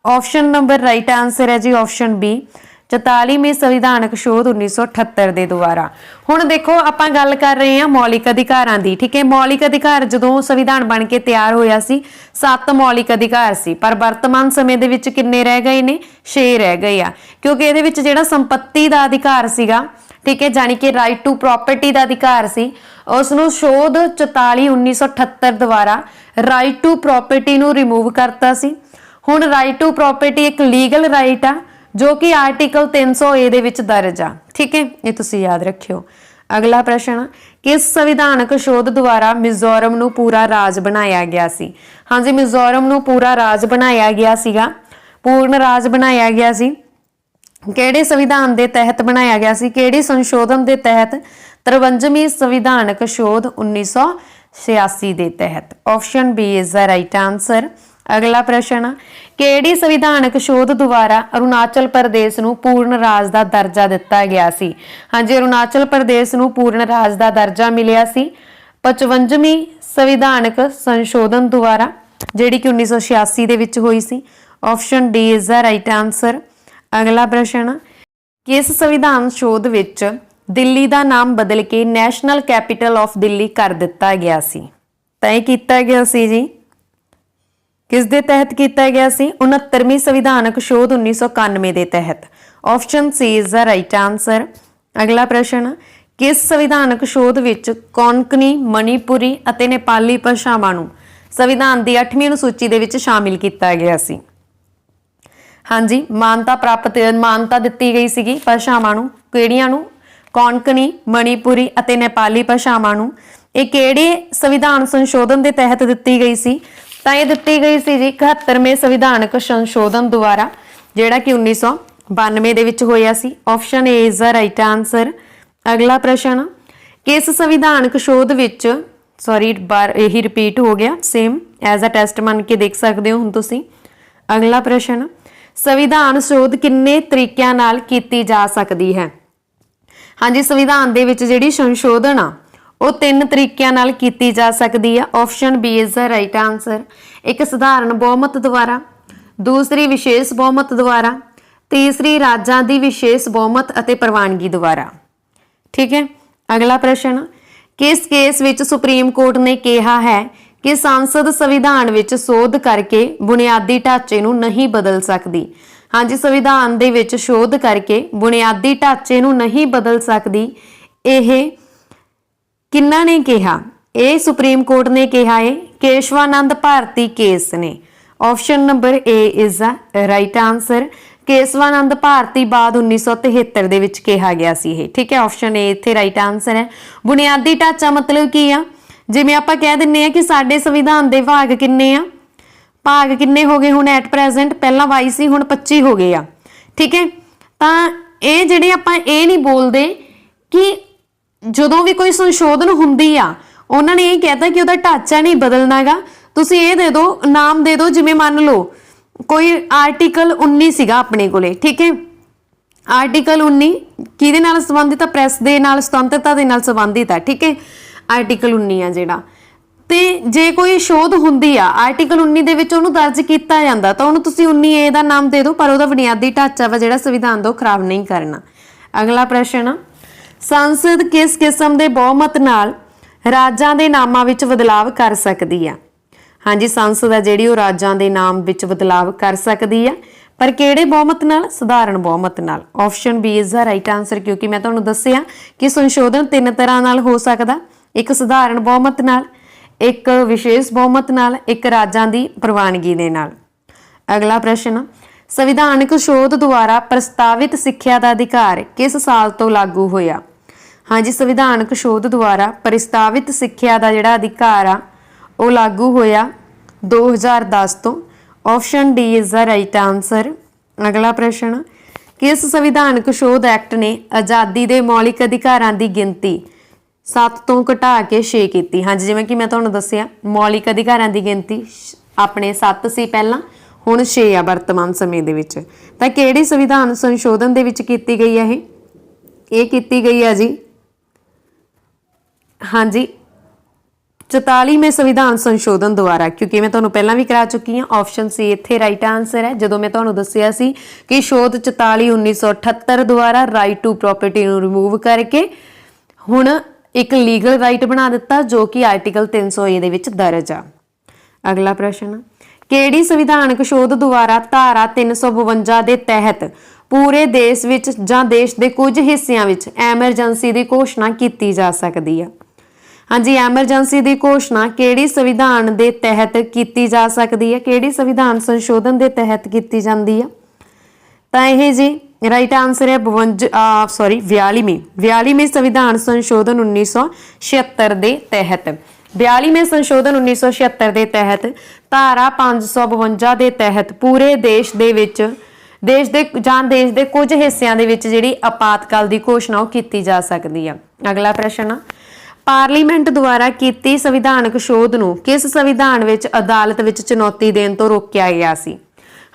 ऑप्शन नंबर राइट आंसर है जी ऑप्शन बी, 44वें संविधानक शोध 1978 के द्वारा। हुण देखो आपां गल कर रहे हैं मौलिक अधिकारां दी, ठीक है। मौलिक अधिकार जदों संविधान बन के तैयार होया सी 7 मौलिक अधिकार सी, पर वर्तमान समय दे विच किन्ने रह गए ने? 6 रह गए आ, क्योंकि इहदे विच जिहड़ा संपत्ति का अधिकार सीगा, ठीक है, जानी कि राइट टू प्रॉपर्टी का अधिकार सी, उसनूं शोध 44/1978 द्वारा राइट टू प्रॉपर्टी नूं रिमूव करता सी। हुण राइट टू प्रॉपर्टी एक लीगल राइट आ जो कि आर्टिकल 300A दे विच दर्ज आ, ठीक है, ये तुसीं याद रखियो। अगला प्रश्न, किस संविधानक शोध द्वारा मिजोरम नूं पूरा राज बनाया गया सी? हाँ जी, मिजोरम नूं पूरा राज बनाया गया सीगा, पूर्ण राज बनाया गया सी। किहड़े संविधान के तहत बनाया गया सी? किहड़े संशोधन के तहत? 53वीं संविधानक शोध 1986 के तहत। Option B is the right answer. अगला प्रश्न, किहड़ी संविधानक शोध द्वारा अरुणाचल प्रदेश नूं पूर्ण राज का दर्जा दिता गया सी? हाँ जी, अरुणाचल प्रदेश नूं पूर्ण राज का दर्जा मिलिया सी 55वीं संविधानक संशोधन द्वारा, जिहड़ी कि 1986 दे विच होई सी। Option D is the right answer. अगला प्रश्न, किस संविधान शोध विच दिल्ली का नाम बदल के नैशनल कैपिटल ऑफ दिल्ली कर दिता गया सी? तय किया गया सी जी, किस दे तहत किया गया सी? 69वीं संविधानक शोध 1991 के तहत। Option C is the right answer. अगला प्रश्न, किस संविधानक शोध विच कोंकणी, मणिपुरी अते नेपाली भाषावां नूं संविधान की 8वीं अनुसूची दे विच शामिल किया गया सी? हाँ जी, मानता दिती गई सीगी भाषावां नूं, किहड़ियां नूं? कोंकणी, मणिपुरी अते नेपाली भाषावां नूं। ये किहड़े संविधान संशोधन के तहत दिती गई सी? ਤਾਂ ਇਹ ਦਿੱਤੀ ਗਈ ਸੀ ਜੀ 71वें संविधानक संशोधन द्वारा, ਜਿਹੜਾ कि 1992 ਦੇ ਵਿੱਚ ਹੋਇਆ ਸੀ। Option A is the right answer. अगला प्रश्न, किस संविधानक शोध विच सॉरी बार यही रिपीट हो गया सेम एज अ टेस्ट मन के देख सकते हो हुण तुसीं। अगला प्रश्न, संविधान शोध किन्ने तरीकों नाल कीती जा सकती है? हाँ जी, संविधान दे विच जिहड़ी संशोधन आ ਉਹ 3 ਤਰੀਕਿਆਂ ਨਾਲ ਕੀਤੀ ਜਾ ਸਕਦੀ ਆ। Option B is the right answer. ਇੱਕ ਸਧਾਰਨ ਬਹੁਮਤ ਦੁਆਰਾ, ਦੂਸਰੀ ਵਿਸ਼ੇਸ਼ ਬਹੁਮਤ ਦੁਆਰਾ, ਤੀਸਰੀ ਰਾਜਾਂ ਦੀ ਵਿਸ਼ੇਸ਼ ਬਹੁਮਤ ਅਤੇ ਪ੍ਰਵਾਨਗੀ ਦੁਆਰਾ। ਠੀਕ ਹੈ, ਅਗਲਾ ਪ੍ਰਸ਼ਨ, ਕਿਸ ਕੇਸ ਵਿੱਚ ਸੁਪਰੀਮ ਕੋਰਟ ਨੇ ਕਿਹਾ ਹੈ ਕਿ ਸੰਸਦ ਸੰਵਿਧਾਨ ਵਿੱਚ ਸੋਧ ਕਰਕੇ ਬੁਨਿਆਦੀ ਢਾਂਚੇ ਨੂੰ ਨਹੀਂ ਬਦਲ ਸਕਦੀ। ਹਾਂਜੀ, ਸੰਵਿਧਾਨ ਦੇ ਵਿੱਚ ਸੋਧ ਕਰਕੇ ਬੁਨਿਆਦੀ ਢਾਂਚੇ ਨੂੰ ਨਹੀਂ ਬਦਲ ਸਕਦੀ। ਇਹ ਕਿੰਨਾ ਨੇ ਕਿਹਾ? ਇਹ ਸੁਪਰੀਮ ਕੋਰਟ ਨੇ ਕਿਹਾ ਹੈ ਕੇਸ਼ਵਾਨੰਦ ਭਾਰਤੀ ਕੇਸ ਨੇ। Option number A is the right answer. Kesavananda Bharati ਬਾਅਦ 1973 ਦੇ ਵਿੱਚ ਕਿਹਾ ਗਿਆ ਸੀ ਇਹ। ਠੀਕ ਹੈ, ਆਪਸ਼ਨ ਏ ਇੱਥੇ ਰਾਈਟ ਆਨਸਰ ਹੈ। ਬੁਨਿਆਦੀ ਢਾਂਚਾ ਮਤਲਬ ਕੀ ਆ? ਜਿਵੇਂ ਆਪਾਂ ਕਹਿ ਦਿੰਨੇ ਆ ਕਿ ਸਾਡੇ ਸੰਵਿਧਾਨ ਦੇ ਭਾਗ ਕਿੰਨੇ ਆ, ਭਾਗ ਕਿੰਨੇ ਹੋ ਗਏ ਹੁਣ ਐਟ ਪ੍ਰੈਜ਼ੈਂਟ, ਪਹਿਲਾਂ 22 ਸੀ ਹੁਣ 25 ਹੋ ਗਏ ਆ। ਠੀਕ ਹੈ, ਤਾਂ ਇਹ ਜਿਹੜੇ ਆਪਾਂ ਇਹ ਨਹੀਂ ਬੋਲਦੇ ਕਿ ਜਦੋਂ ਵੀ ਕੋਈ ਸੰਸ਼ੋਧਨ ਹੁੰਦੀ ਆ ਉਹਨਾਂ ਨੇ ਇਹ ਕਹਿਤਾ ਕਿ ਉਹਦਾ ਢਾਂਚਾ ਨਹੀਂ ਬਦਲਣਾਗਾ, ਤੁਸੀਂ ਇਹ ਦੇ ਦਿਓ, ਨਾਮ ਦੇ ਦਿਓ। ਜਿਵੇਂ ਮੰਨ ਲਓ ਕੋਈ ਆਰਟੀਕਲ 19 ਸੀਗਾ ਆਪਣੇ ਕੋਲੇ। ਠੀਕ ਹੈ, ਆਰਟੀਕਲ 19 ਕਿਹਦੇ ਨਾਲ ਸੰਬੰਧਿਤ ਆ? ਪ੍ਰੈਸ ਦੇ ਨਾਲ, ਸੁਤੰਤਰਤਾ ਦੇ ਨਾਲ ਸੰਬੰਧਿਤ ਆ। ਠੀਕ ਹੈ, ਆਰਟੀਕਲ 19 ਆ ਜਿਹੜਾ, ਤੇ ਜੇ ਕੋਈ ਸ਼ੋਧ ਹੁੰਦੀ ਆ ਆਰਟੀਕਲ 19 ਦੇ ਵਿੱਚ ਉਹਨੂੰ ਦਰਜ ਕੀਤਾ ਜਾਂਦਾ ਤਾਂ ਉਹਨੂੰ ਤੁਸੀਂ 19A ਦਾ ਨਾਮ ਦੇ ਦਿਓ, ਪਰ ਉਹਦਾ ਬੁਨਿਆਦੀ ਢਾਂਚਾ ਵਾ ਜਿਹੜਾ ਸੰਵਿਧਾਨ ਦਾ ਉਹ ਖਰਾਬ ਨਹੀਂ ਕਰਨਾ। ਅਗਲਾ ਪ੍ਰਸ਼ਨ, ਸੰਸਦ ਕਿਸ ਕਿਸਮ ਦੇ ਬਹੁਮਤ ਨਾਲ ਰਾਜਾਂ ਦੇ ਨਾਮਾਂ ਵਿੱਚ ਬਦਲਾਵ ਕਰ ਸਕਦੀ ਆ? ਹਾਂਜੀ, ਸੰਸਦ ਆ ਜਿਹੜੀ ਉਹ ਰਾਜਾਂ ਦੇ ਨਾਮ ਵਿੱਚ ਬਦਲਾਵ ਕਰ ਸਕਦੀ ਆ, ਪਰ ਕਿਹੜੇ ਬਹੁਮਤ ਨਾਲ? ਸਧਾਰਨ ਬਹੁਮਤ ਨਾਲ। Option B is the right answer, ਕਿਉਂਕਿ ਮੈਂ ਤੁਹਾਨੂੰ ਦੱਸਿਆ ਕਿ ਸੰਸ਼ੋਧਨ 3 ਤਰ੍ਹਾਂ ਨਾਲ ਹੋ ਸਕਦਾ। ਇੱਕ ਸਧਾਰਨ ਬਹੁਮਤ ਨਾਲ, ਇੱਕ ਵਿਸ਼ੇਸ਼ ਬਹੁਮਤ ਨਾਲ, ਇੱਕ ਰਾਜਾਂ ਦੀ ਪ੍ਰਵਾਨਗੀ ਦੇ ਨਾਲ। ਅਗਲਾ ਪ੍ਰਸ਼ਨ, ਸੰਵਿਧਾਨਕ ਸੋਧ ਦੁਆਰਾ ਪ੍ਰਸਤਾਵਿਤ ਸਿੱਖਿਆ ਦਾ ਅਧਿਕਾਰ ਕਿਸ ਸਾਲ ਤੋਂ ਲਾਗੂ ਹੋਇਆ? ਹਾਂਜੀ, ਸੰਵਿਧਾਨਕ ਸੋਧ ਦੁਆਰਾ ਪ੍ਰਸਤਾਵਿਤ ਸਿੱਖਿਆ ਦਾ ਜਿਹੜਾ ਅਧਿਕਾਰ ਆ ਉਹ ਲਾਗੂ ਹੋਇਆ 2010 ਤੋਂ। Option D is the right answer. ਅਗਲਾ ਪ੍ਰਸ਼ਨ, ਕਿਸ ਸੰਵਿਧਾਨਕ ਸੋਧ ਐਕਟ ਨੇ ਆਜ਼ਾਦੀ ਦੇ ਮੌਲਿਕ ਅਧਿਕਾਰਾਂ ਦੀ ਗਿਣਤੀ 7 ਤੋਂ ਘਟਾ ਕੇ 6 ਕੀਤੀ? ਹਾਂਜੀ, ਜਿਵੇਂ ਕਿ ਮੈਂ ਤੁਹਾਨੂੰ ਦੱਸਿਆ ਮੌਲਿਕ ਅਧਿਕਾਰਾਂ ਦੀ ਗਿਣਤੀ ਆਪਣੇ 7 ਸੀ ਪਹਿਲਾਂ, ਹੁਣ 6 ਆ ਵਰਤਮਾਨ ਸਮੇਂ ਦੇ ਵਿੱਚ। ਤਾਂ ਕਿਹੜੀ ਸੰਵਿਧਾਨ ਸੰਸ਼ੋਧਨ ਦੇ ਵਿੱਚ ਕੀਤੀ ਗਈ ਹੈ ਇਹ ਕੀਤੀ ਗਈ ਹੈ ਜੀ, ਹਾਂਜੀ 44ਵੇਂ ਸੰਵਿਧਾਨ ਸੰਸ਼ੋਧਨ ਦੁਆਰਾ, ਕਿਉਂਕਿ ਮੈਂ ਤੁਹਾਨੂੰ ਪਹਿਲਾਂ ਵੀ ਕਰਾ ਚੁੱਕੀ ਹਾਂ। ਆਪਸ਼ਨ ਸੀ ਇੱਥੇ ਰਾਈਟ ਆਨਸਰ ਹੈ। ਜਦੋਂ ਮੈਂ ਤੁਹਾਨੂੰ ਦੱਸਿਆ ਸੀ ਕਿ ਸੋਧ 44/1978 ਦੁਆਰਾ ਰਾਈਟ ਟੂ ਪ੍ਰਾਪਰਟੀ ਨੂੰ ਰਿਮੂਵ ਕਰਕੇ ਹੁਣ ਇੱਕ ਲੀਗਲ ਰਾਈਟ ਬਣਾ ਦਿੱਤਾ ਜੋ ਕਿ ਆਰਟੀਕਲ 300A ਦੇ ਵਿੱਚ ਦਰਜ ਆ। ਅਗਲਾ ਪ੍ਰਸ਼ਨ, ਕਿਹੜੀ ਸੰਵਿਧਾਨਕ ਸੋਧ ਦੁਆਰਾ ਧਾਰਾ 352 ਦੇ ਤਹਿਤ ਪੂਰੇ ਦੇਸ਼ ਵਿੱਚ ਜਾਂ ਦੇਸ਼ ਦੇ ਕੁਝ ਹਿੱਸਿਆਂ ਵਿੱਚ ਐਮਰਜੈਂਸੀ ਦੀ ਘੋਸ਼ਣਾ ਕੀਤੀ ਜਾ ਸਕਦੀ ਆ? ਹਾਂਜੀ, ਐਮਰਜੈਂਸੀ ਦੀ ਘੋਸ਼ਣਾ ਕਿਹੜੀ ਸੰਵਿਧਾਨ ਦੇ ਤਹਿਤ ਕੀਤੀ ਜਾ ਸਕਦੀ ਹੈ? ਕਿਹੜੀ ਸੰਵਿਧਾਨ ਸੰਸ਼ੋਧਨ ਦੇ ਤਹਿਤ ਕੀਤੀ ਜਾਂਦੀ ਆ? ਤਾਂ ਇਹ ਜੀ ਰਾਈਟ ਆਨਸਰ ਹੈ 42ਵੇਂ ਸੰਵਿਧਾਨ ਸੰਸ਼ੋਧਨ 1976 ਦੇ ਤਹਿਤ। 42ਵੇਂ ਸੰਸ਼ੋਧਨ 1976 ਦੇ ਤਹਿਤ ਧਾਰਾ 552 ਦੇ ਤਹਿਤ ਪੂਰੇ ਦੇਸ਼ ਦੇ ਵਿੱਚ ਦੇਸ਼ ਦੇ ਕੁਝ ਹਿੱਸਿਆਂ ਦੇ ਵਿੱਚ ਜਿਹੜੀ ਆਪਾਤਕਾਲ ਦੀ ਘੋਸ਼ਣਾ ਉਹ ਕੀਤੀ ਜਾ ਸਕਦੀ ਆ। ਅਗਲਾ ਪ੍ਰਸ਼ਨ, ਪਾਰਲੀਮੈਂਟ ਦੁਆਰਾ ਕੀਤੀ ਸੰਵਿਧਾਨਕ ਸੋਧ ਨੂੰ ਕਿਸ ਸੰਵਿਧਾਨ ਵਿੱਚ ਅਦਾਲਤ ਵਿੱਚ ਚੁਣੌਤੀ ਦੇਣ ਤੋਂ ਰੋਕਿਆ ਗਿਆ ਸੀ?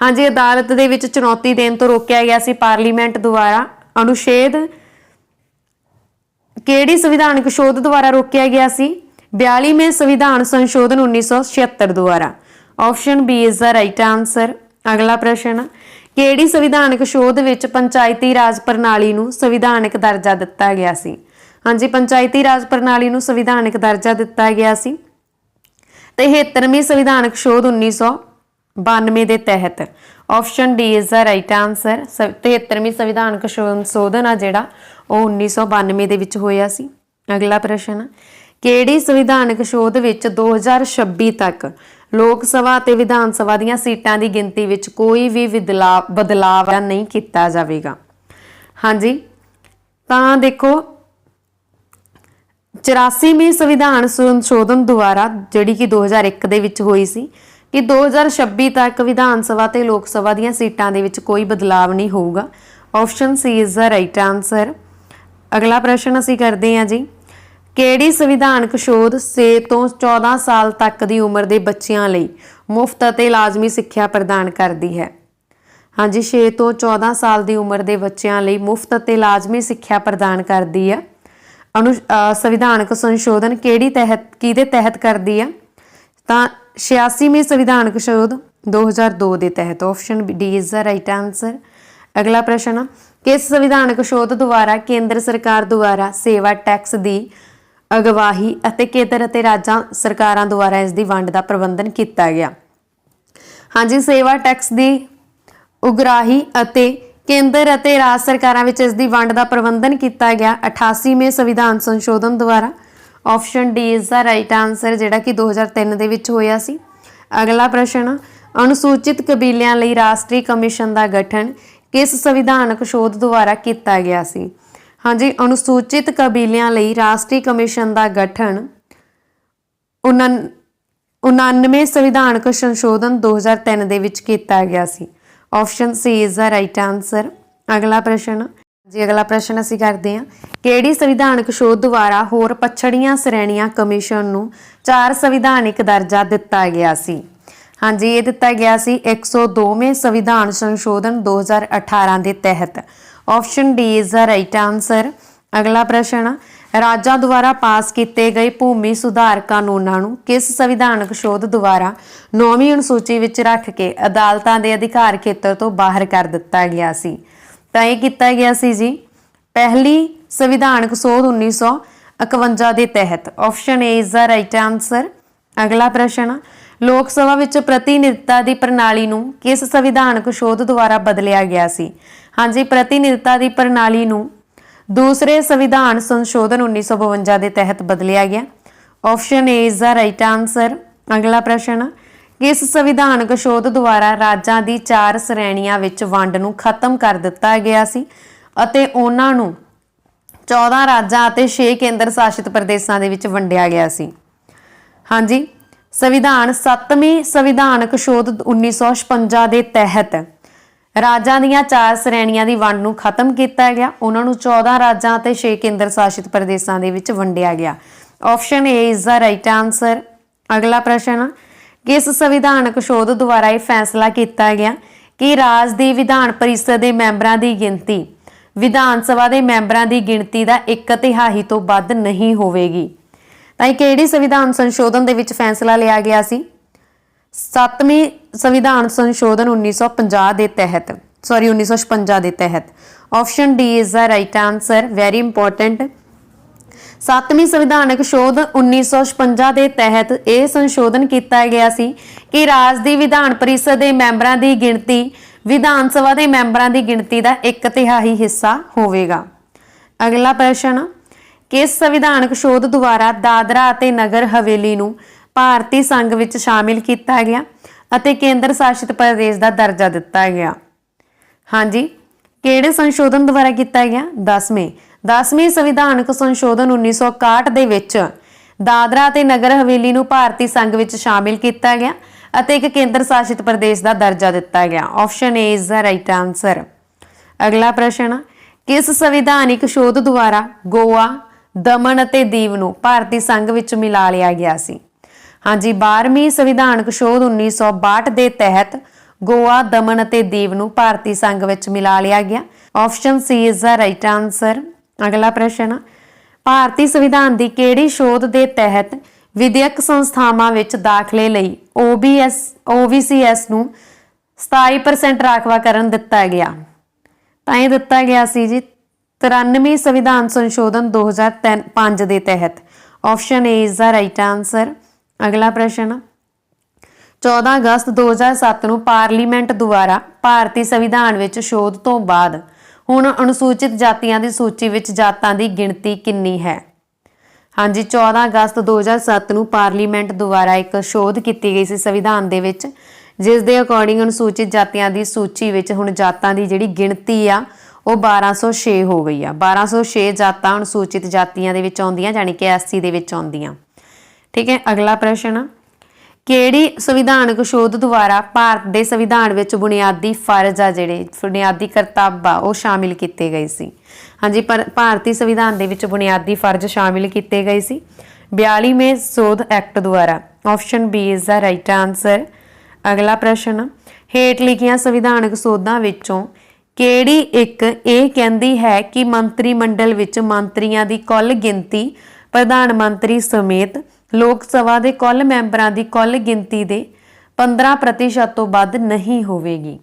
ਹਾਂਜੀ, ਅਦਾਲਤ ਦੇ ਵਿੱਚ ਚੁਣੌਤੀ ਦੇਣ ਤੋਂ ਰੋਕਿਆ ਗਿਆ ਸੀ ਪਾਰਲੀਮੈਂਟ ਦੁਆਰਾ। ਅਨੁਛੇਦ ਕਿਹੜੀ ਸੰਵਿਧਾਨਕ ਸੋਧ ਦੁਆਰਾ ਰੋਕਿਆ ਗਿਆ ਸੀ? 42ਵੇਂ ਸੰਵਿਧਾਨ ਸੰਸ਼ੋਧਨ 1976 ਦੁਆਰਾ। Option B is the right answer. ਅਗਲਾ ਪ੍ਰਸ਼ਨ, ਕਿਹੜੀ ਸੰਵਿਧਾਨਕ ਸੋਧ ਵਿੱਚ ਪੰਚਾਇਤੀ ਰਾਜ ਪ੍ਰਣਾਲੀ ਨੂੰ ਸੰਵਿਧਾਨਕ ਦਰਜਾ ਦਿੱਤਾ ਗਿਆ ਸੀ? ਹਾਂਜੀ, ਪੰਚਾਇਤੀ ਰਾਜ ਪ੍ਰਣਾਲੀ ਨੂੰ ਸੰਵਿਧਾਨਕ ਦਰਜਾ ਦਿੱਤਾ ਗਿਆ ਸੀ। 73ਵੀਂ ਸੰਵਿਧਾਨਕ ਸੋਧ 1992 ਦੇ ਤਹਿਤ। Option D is the right answer. 73ਵੀਂ ਸੰਵਿਧਾਨਕ ਸੰਸ਼ੋਧਨ ਆ ਜਿਹੜਾ ਉਹ 1992 ਦੇ ਵਿੱਚ ਹੋਇਆ ਸੀ। ਅਗਲਾ ਪ੍ਰਸ਼ਨ, ਕਿਹੜੀ ਸੰਵਿਧਾਨਕ ਸੋਧ ਵਿੱਚ 2026 ਤੱਕ ਲੋਕ ਸਭਾ ਅਤੇ ਵਿਧਾਨ ਸਭਾ ਦੀਆਂ ਸੀਟਾਂ ਦੀ ਗਿਣਤੀ ਵਿੱਚ ਕੋਈ ਵੀ ਬਦਲਾਵ ਨਹੀਂ ਕੀਤਾ ਜਾਵੇਗਾ? ਹਾਂਜੀ, ਤਾਂ ਦੇਖੋ 84ਵੀਂ ਸੰਵਿਧਾਨ ਸੰਸ਼ੋਧਨ ਦੁਆਰਾ ਜਿਹੜੀ ਕਿ 2001 ਦੇ ਵਿੱਚ ਹੋਈ ਸੀ ਕਿ 2026 ਤੱਕ ਵਿਧਾਨ ਸਭਾ ਤੇ ਲੋਕ ਸਭਾ ਦੀਆਂ ਸੀਟਾਂ ਦੇ ਵਿੱਚ ਕੋਈ ਬਦਲਾਵ ਨਹੀਂ ਹੋਊਗਾ। Option C is the right answer. ਅਗਲਾ ਪ੍ਰਸ਼ਨ ਅਸੀਂ ਕਰਦੇ ਹਾਂ ਜੀ, ਕਿਹੜੀ ਸੰਵਿਧਾਨਕ ਸੋਧ 6 ਤੋਂ 14 ਸਾਲ ਤੱਕ ਦੀ ਉਮਰ ਦੇ ਬੱਚਿਆਂ ਲਈ ਮੁਫਤ ਅਤੇ ਲਾਜ਼ਮੀ ਸਿੱਖਿਆ ਪ੍ਰਦਾਨ ਕਰਦੀ ਹੈ? हाँ जी 6 ਤੋਂ 14 ਸਾਲ ਦੀ ਉਮਰ ਦੇ ਬੱਚਿਆਂ ਲਈ ਮੁਫਤ ਅਤੇ ਲਾਜ਼ਮੀ ਸਿੱਖਿਆ ਪ੍ਰਦਾਨ ਕਰਦੀ ਆ। ਸੰਵਿਧਾਨਕ ਸੰਸ਼ੋਧਨ ਕਿਹਦੇ ਤਹਿਤ ਕਰਦੀ ਆ ਤਾਂ 86ਵੀਂ ਸੰਵਿਧਾਨਕ ਸੰਸ਼ੋਧਨ 2002 ਦੇ ਤਹਿਤ। Option D is the right answer. ਅਗਲਾ ਪ੍ਰਸ਼ਨ, ਕਿਸ ਸੰਵਿਧਾਨਕ ਸੋਧ ਦੁਆਰਾ ਕੇਂਦਰ ਸਰਕਾਰ ਦੁਆਰਾ ਸੇਵਾ ਟੈਕਸ ਦੀ ਅਗਵਾਈ ਅਤੇ ਕੇਂਦਰ ਅਤੇ ਰਾਜਾਂ ਸਰਕਾਰਾਂ ਦੁਆਰਾ ਇਸ ਦੀ ਵੰਡ ਦਾ ਪ੍ਰਬੰਧਨ ਕੀਤਾ ਗਿਆ? ਹਾਂਜੀ ਸੇਵਾ ਟੈਕਸ ਦੀ ਉਗਰਾਹੀ ਅਤੇ ਕੇਂਦਰ ਅਤੇ ਰਾਜ ਸਰਕਾਰਾਂ ਵਿੱਚ ਇਸ ਦੀ ਵੰਡ ਦਾ ਪ੍ਰਬੰਧਨ ਕੀਤਾ ਗਿਆ 88ਵੇਂ ਸੰਵਿਧਾਨ ਸੰਸ਼ੋਧਨ ਦੁਆਰਾ। Option D is the right answer, ਜਿਹੜਾ ਕਿ 2003 ਦੇ ਵਿੱਚ ਹੋਇਆ ਸੀ। ਅਗਲਾ ਪ੍ਰਸ਼ਨ, ਅਨੁਸੂਚਿਤ ਕਬੀਲਿਆਂ ਲਈ ਰਾਸ਼ਟਰੀ ਕਮਿਸ਼ਨ ਦਾ ਗਠਨ ਕਿਸ ਸੰਵਿਧਾਨਕ ਸੋਧ ਦੁਆਰਾ ਕੀਤਾ ਗਿਆ ਸੀ? ਹਾਂਜੀ ਅਨੁਸੂਚਿਤ ਕਬੀਲਿਆਂ ਲਈ ਰਾਸ਼ਟਰੀ ਕਮਿਸ਼ਨ ਦਾ ਗਠਨ 99ਵੇਂ ਸੰਵਿਧਾਨਕ ਸੰਸ਼ੋਧਨ 2003 ਦੇ ਵਿੱਚ ਕੀਤਾ ਗਿਆ ਸੀ। Option C is the right answer. ਅਗਲਾ ਪ੍ਰਸ਼ਨ ਜੀ, ਅਗਲਾ ਪ੍ਰਸ਼ਨ ਅਸੀਂ ਕਰਦੇ ਹਾਂ, ਕਿਹੜੀ ਸੰਵਿਧਾਨਕ ਸੋਧ ਦੁਆਰਾ ਹੋਰ ਪਛੜੀਆਂ ਸ਼੍ਰੇਣੀਆਂ ਕਮਿਸ਼ਨ ਨੂੰ 4 ਸੰਵਿਧਾਨਿਕ ਦਰਜਾ ਦਿੱਤਾ ਗਿਆ ਸੀ? ਹਾਂਜੀ ਇਹ ਦਿੱਤਾ ਗਿਆ ਸੀ 102ਵੇਂ ਸੰਵਿਧਾਨ ਸੰਸ਼ੋਧਨ 2018 ਦੇ ਤਹਿਤ। Option D is the right answer. ਅਗਲਾ ਪ੍ਰਸ਼ਨ, ਰਾਜਾਂ ਦੁਆਰਾ ਪਾਸ ਕੀਤੇ ਗਏ ਭੂਮੀ ਸੁਧਾਰ ਕਾਨੂੰਨਾਂ ਨੂੰ ਕਿਸ ਸੰਵਿਧਾਨਕ ਸੋਧ ਦੁਆਰਾ 9ਵੀਂ ਅਨੁਸੂਚੀ ਵਿੱਚ ਰੱਖ ਕੇ ਅਦਾਲਤਾਂ ਦੇ ਅਧਿਕਾਰ ਖੇਤਰ ਤੋਂ ਬਾਹਰ ਕਰ ਦਿੱਤਾ ਗਿਆ ਸੀ? ਤਾਂ ਇਹ ਕੀਤਾ ਗਿਆ ਸੀ ਜੀ ਪਹਿਲੀ ਸੰਵਿਧਾਨਕ ਸੋਧ 1951 ਦੇ ਤਹਿਤ। Option A is the right answer. ਅਗਲਾ ਪ੍ਰਸ਼ਨ, ਲੋਕ ਸਭਾ ਵਿੱਚ ਪ੍ਰਤੀਨਿਧਤਾ ਦੀ ਪ੍ਰਣਾਲੀ ਨੂੰ ਕਿਸ ਸੰਵਿਧਾਨਕ ਸੋਧ ਦੁਆਰਾ ਬਦਲਿਆ ਗਿਆ ਸੀ? ਹਾਂਜੀ ਪ੍ਰਤੀਨਿਧਤਾ ਦੀ ਪ੍ਰਣਾਲੀ ਨੂੰ ਦੂਸਰੇ ਸੰਵਿਧਾਨ ਸੰਸ਼ੋਧਨ 1952 ਦੇ ਤਹਿਤ ਬਦਲਿਆ ਗਿਆ। Option A is the right answer. ਅਗਲਾ ਪ੍ਰਸ਼ਨ, ਕਿਸ ਸੰਵਿਧਾਨਕ ਸੋਧ ਦੁਆਰਾ ਰਾਜਾਂ ਦੀ 4 ਸ਼੍ਰੇਣੀਆਂ ਵਿੱਚ ਵੰਡ ਨੂੰ ਖਤਮ ਕਰ ਦਿੱਤਾ ਗਿਆ ਸੀ ਅਤੇ ਉਹਨਾਂ ਨੂੰ 14 ਰਾਜਾਂ ਅਤੇ 6 ਕੇਂਦਰ ਸ਼ਾਸਿਤ ਪ੍ਰਦੇਸ਼ਾਂ ਦੇ ਵਿੱਚ ਵੰਡਿਆ ਗਿਆ ਸੀ? ਹਾਂਜੀ ਸੰਵਿਧਾਨ 7ਵੀਂ ਸੰਵਿਧਾਨਕ ਸੋਧ 1956 ਦੇ ਤਹਿਤ ਰਾਜਾਂ ਦੀਆਂ 4 ਸ਼੍ਰੇਣੀਆਂ ਦੀ ਵੰਡ ਨੂੰ ਖਤਮ ਕੀਤਾ ਗਿਆ। ਉਹਨਾਂ ਨੂੰ 14 ਰਾਜਾਂ ਅਤੇ 6 ਕੇਂਦਰ ਸ਼ਾਸਿਤ ਪ੍ਰਦੇਸ਼ਾਂ ਦੇ ਵਿੱਚ ਵੰਡਿਆ ਗਿਆ। Option A is the right answer. ਅਗਲਾ ਪ੍ਰਸ਼ਨ, ਕਿਸ ਸੰਵਿਧਾਨਕ ਸੋਧ ਦੁਆਰਾ ਇਹ ਫੈਸਲਾ ਕੀਤਾ ਗਿਆ ਕਿ ਰਾਜ ਦੀ ਵਿਧਾਨ ਪਰਿਸ਼ਦ ਦੇ ਮੈਂਬਰਾਂ ਦੀ ਗਿਣਤੀ ਵਿਧਾਨ ਸਭਾ ਦੇ ਮੈਂਬਰਾਂ ਦੀ ਗਿਣਤੀ ਦਾ 1/3 ਤੋਂ ਵੱਧ ਨਹੀਂ ਹੋਵੇਗੀ? ਤਾਂ ਇਹ ਕਿਹੜੀ ਸੰਵਿਧਾਨ ਸੰਸ਼ੋਧਨ ਦੇ ਵਿੱਚ ਫੈਸਲਾ ਲਿਆ ਗਿਆ ਸੀ? 7ਵੀਂ ਸੰਵਿਧਾਨ ਸੰਸ਼ੋਧਨ 1950 ਦੇ ਤਹਿਤ 1956 ਦੇ ਤਹਿਤ। Option D is the right answer. Very important. 7ਵੀਂ ਸੰਵਿਧਾਨਕ ਸੋਧ 1956 ਦੇ ਤਹਿਤ ਇਹ ਸੰਸ਼ੋਧਨ ਕੀਤਾ ਗਿਆ ਸੀ ਕਿ ਰਾਜ ਦੀ ਵਿਧਾਨ ਪਰਿਸ਼ਦ ਦੇ ਮੈਂਬਰਾਂ ਦੀ ਗਿਣਤੀ ਵਿਧਾਨ ਸਭਾ ਦੇ ਮੈਂਬਰਾਂ ਦੀ ਗਿਣਤੀ ਦਾ 1/3 ਹਿੱਸਾ ਹੋਵੇਗਾ। ਅਗਲਾ ਪ੍ਰਸ਼ਨ, ਕਿਸ ਸੰਵਿਧਾਨਕ ਸੋਧ ਦੁਆਰਾ ਦਾਦਰਾ ਅਤੇ ਨਗਰ ਹਵੇਲੀ ਨੂੰ ਭਾਰਤੀ ਸੰਘ ਵਿੱਚ ਸ਼ਾਮਿਲ ਕੀਤਾ ਗਿਆ ਅਤੇ ਕੇਂਦਰ ਸ਼ਾਸਿਤ ਪ੍ਰਦੇਸ਼ ਦਾ ਦਰਜਾ ਦਿੱਤਾ ਗਿਆ? ਹਾਂਜੀ ਕਿਹੜੇ ਸੰਸ਼ੋਧਨ ਦੁਆਰਾ ਕੀਤਾ ਗਿਆ? 10ਵੀਂ ਸੰਵਿਧਾਨਕ ਸੰਸ਼ੋਧਨ 1961 ਦੇ ਵਿੱਚ ਦਾਦਰਾ ਅਤੇ ਨਗਰ ਹਵੇਲੀ ਨੂੰ ਭਾਰਤੀ ਸੰਘ ਵਿੱਚ ਸ਼ਾਮਿਲ ਕੀਤਾ ਗਿਆ ਅਤੇ ਇੱਕ ਕੇਂਦਰ ਸ਼ਾਸਿਤ ਪ੍ਰਦੇਸ਼ ਦਾ ਦਰਜਾ ਦਿੱਤਾ ਗਿਆ। Option A is the right answer. ਅਗਲਾ ਪ੍ਰਸ਼ਨ, ਕਿਸ ਸੰਵਿਧਾਨਿਕ ਸੋਧ ਦੁਆਰਾ ਗੋਆ, ਦਮਨ ਅਤੇ ਦੀਵ ਨੂੰ ਭਾਰਤੀ ਸੰਘ ਵਿੱਚ ਮਿਲਾ ਲਿਆ ਗਿਆ ਸੀ? ਹਾਂਜੀ 12ਵੀਂ ਸੰਵਿਧਾਨਕ ਸੋਧ 1962 ਦੇ ਤਹਿਤ ਗੋਆ, ਦਮਨ ਅਤੇ ਦੀਵ ਨੂੰ ਭਾਰਤੀ ਸੰਘ ਵਿੱਚ ਮਿਲਾ ਲਿਆ ਗਿਆ। Option C is the right answer. ਅਗਲਾ ਪ੍ਰਸ਼ਨ, ਭਾਰਤੀ ਸੰਵਿਧਾਨ ਦੀ ਕਿਹੜੀ ਸੋਧ ਦੇ ਤਹਿਤ ਵਿਦਿਅਕ ਸੰਸਥਾਵਾਂ ਵਿੱਚ ਦਾਖਲੇ ਲਈ OBCS ਨੂੰ 27% ਰਾਖਵਾਂਕਰਨ ਦਿੱਤਾ ਗਿਆ? ਤਾਂ ਇਹ ਦਿੱਤਾ ਗਿਆ ਸੀ ਜੀ 93ਵੀਂ ਸੰਵਿਧਾਨ ਸੰਸ਼ੋਧਨ 2005 ਦੇ ਤਹਿਤ। Option A is the right answer. ਅਗਲਾ ਪ੍ਰਸ਼ਨ, 14 ਅਗਸਤ 2007 ਨੂੰ ਪਾਰਲੀਮੈਂਟ ਦੁਆਰਾ ਭਾਰਤੀ ਸੰਵਿਧਾਨ ਵਿੱਚ ਸੋਧ ਤੋਂ ਬਾਅਦ ਹੁਣ ਅਨੁਸੂਚਿਤ ਜਾਤੀਆਂ ਦੀ ਸੂਚੀ ਵਿੱਚ ਜਾਤਾਂ ਦੀ ਗਿਣਤੀ ਕਿੰਨੀ ਹੈ? ਹਾਂਜੀ 14 ਅਗਸਤ 2007 ਨੂੰ ਪਾਰਲੀਮੈਂਟ ਦੁਆਰਾ ਇੱਕ ਸੋਧ ਕੀਤੀ ਗਈ ਸੀ ਸੰਵਿਧਾਨ ਦੇ ਵਿੱਚ, ਜਿਸ ਦੇ ਅਕੋਰਡਿੰਗ ਅਨੁਸੂਚਿਤ ਜਾਤੀਆਂ ਦੀ ਸੂਚੀ ਵਿੱਚ ਹੁਣ ਜਾਤਾਂ ਦੀ ਜਿਹੜੀ ਗਿਣਤੀ ਆ ਉਹ 1206 ਹੋ ਗਈ ਆ। 1206 ਜਾਤਾਂ ਅਨੁਸੂਚਿਤ ਜਾਤੀਆਂ ਦੇ ਵਿੱਚ ਆਉਂਦੀਆਂ, ਜਾਣੀ ਕਿ SC ਦੇ ਵਿੱਚ ਆਉਂਦੀਆਂ। ਠੀਕ ਹੈ। ਅਗਲਾ ਪ੍ਰਸ਼ਨ, ਕਿਹੜੀ ਸੰਵਿਧਾਨਕ ਸੋਧ ਦੁਆਰਾ ਭਾਰਤ ਦੇ ਸੰਵਿਧਾਨ ਵਿੱਚ ਬੁਨਿਆਦੀ ਫਰਜ਼ ਆ ਜਿਹੜੇ ਬੁਨਿਆਦੀ ਕਰਤੱਵ ਆ ਉਹ ਸ਼ਾਮਿਲ ਕੀਤੇ ਗਏ ਸੀ? ਹਾਂਜੀ ਭਾਰਤੀ ਸੰਵਿਧਾਨ ਦੇ ਵਿੱਚ ਬੁਨਿਆਦੀ ਫਰਜ਼ ਸ਼ਾਮਿਲ ਕੀਤੇ ਗਏ ਸੀ 42ਵੇਂ ਸੋਧ ਐਕਟ ਦੁਆਰਾ। Option B is the right answer. ਅਗਲਾ ਪ੍ਰਸ਼ਨ, ਹੇਠ ਲਿਖੀਆਂ ਸੰਵਿਧਾਨਕ ਸੋਧਾਂ ਵਿੱਚੋਂ ਕਿਹੜੀ ਇੱਕ ਇਹ ਕਹਿੰਦੀ ਹੈ ਕਿ ਮੰਤਰੀ ਮੰਡਲ ਵਿੱਚ ਮੰਤਰੀਆਂ ਦੀ ਕੁੱਲ ਗਿਣਤੀ ਪ੍ਰਧਾਨ ਮੰਤਰੀ ਸਮੇਤ ਲੋਕ ਸਭਾ ਦੇ ਕੁੱਲ ਮੈਂਬਰਾਂ ਦੀ ਕੁੱਲ ਗਿਣਤੀ ਦੇ 15% ਤੋਂ ਵੱਧ ਨਹੀਂ ਹੋਵੇਗੀ।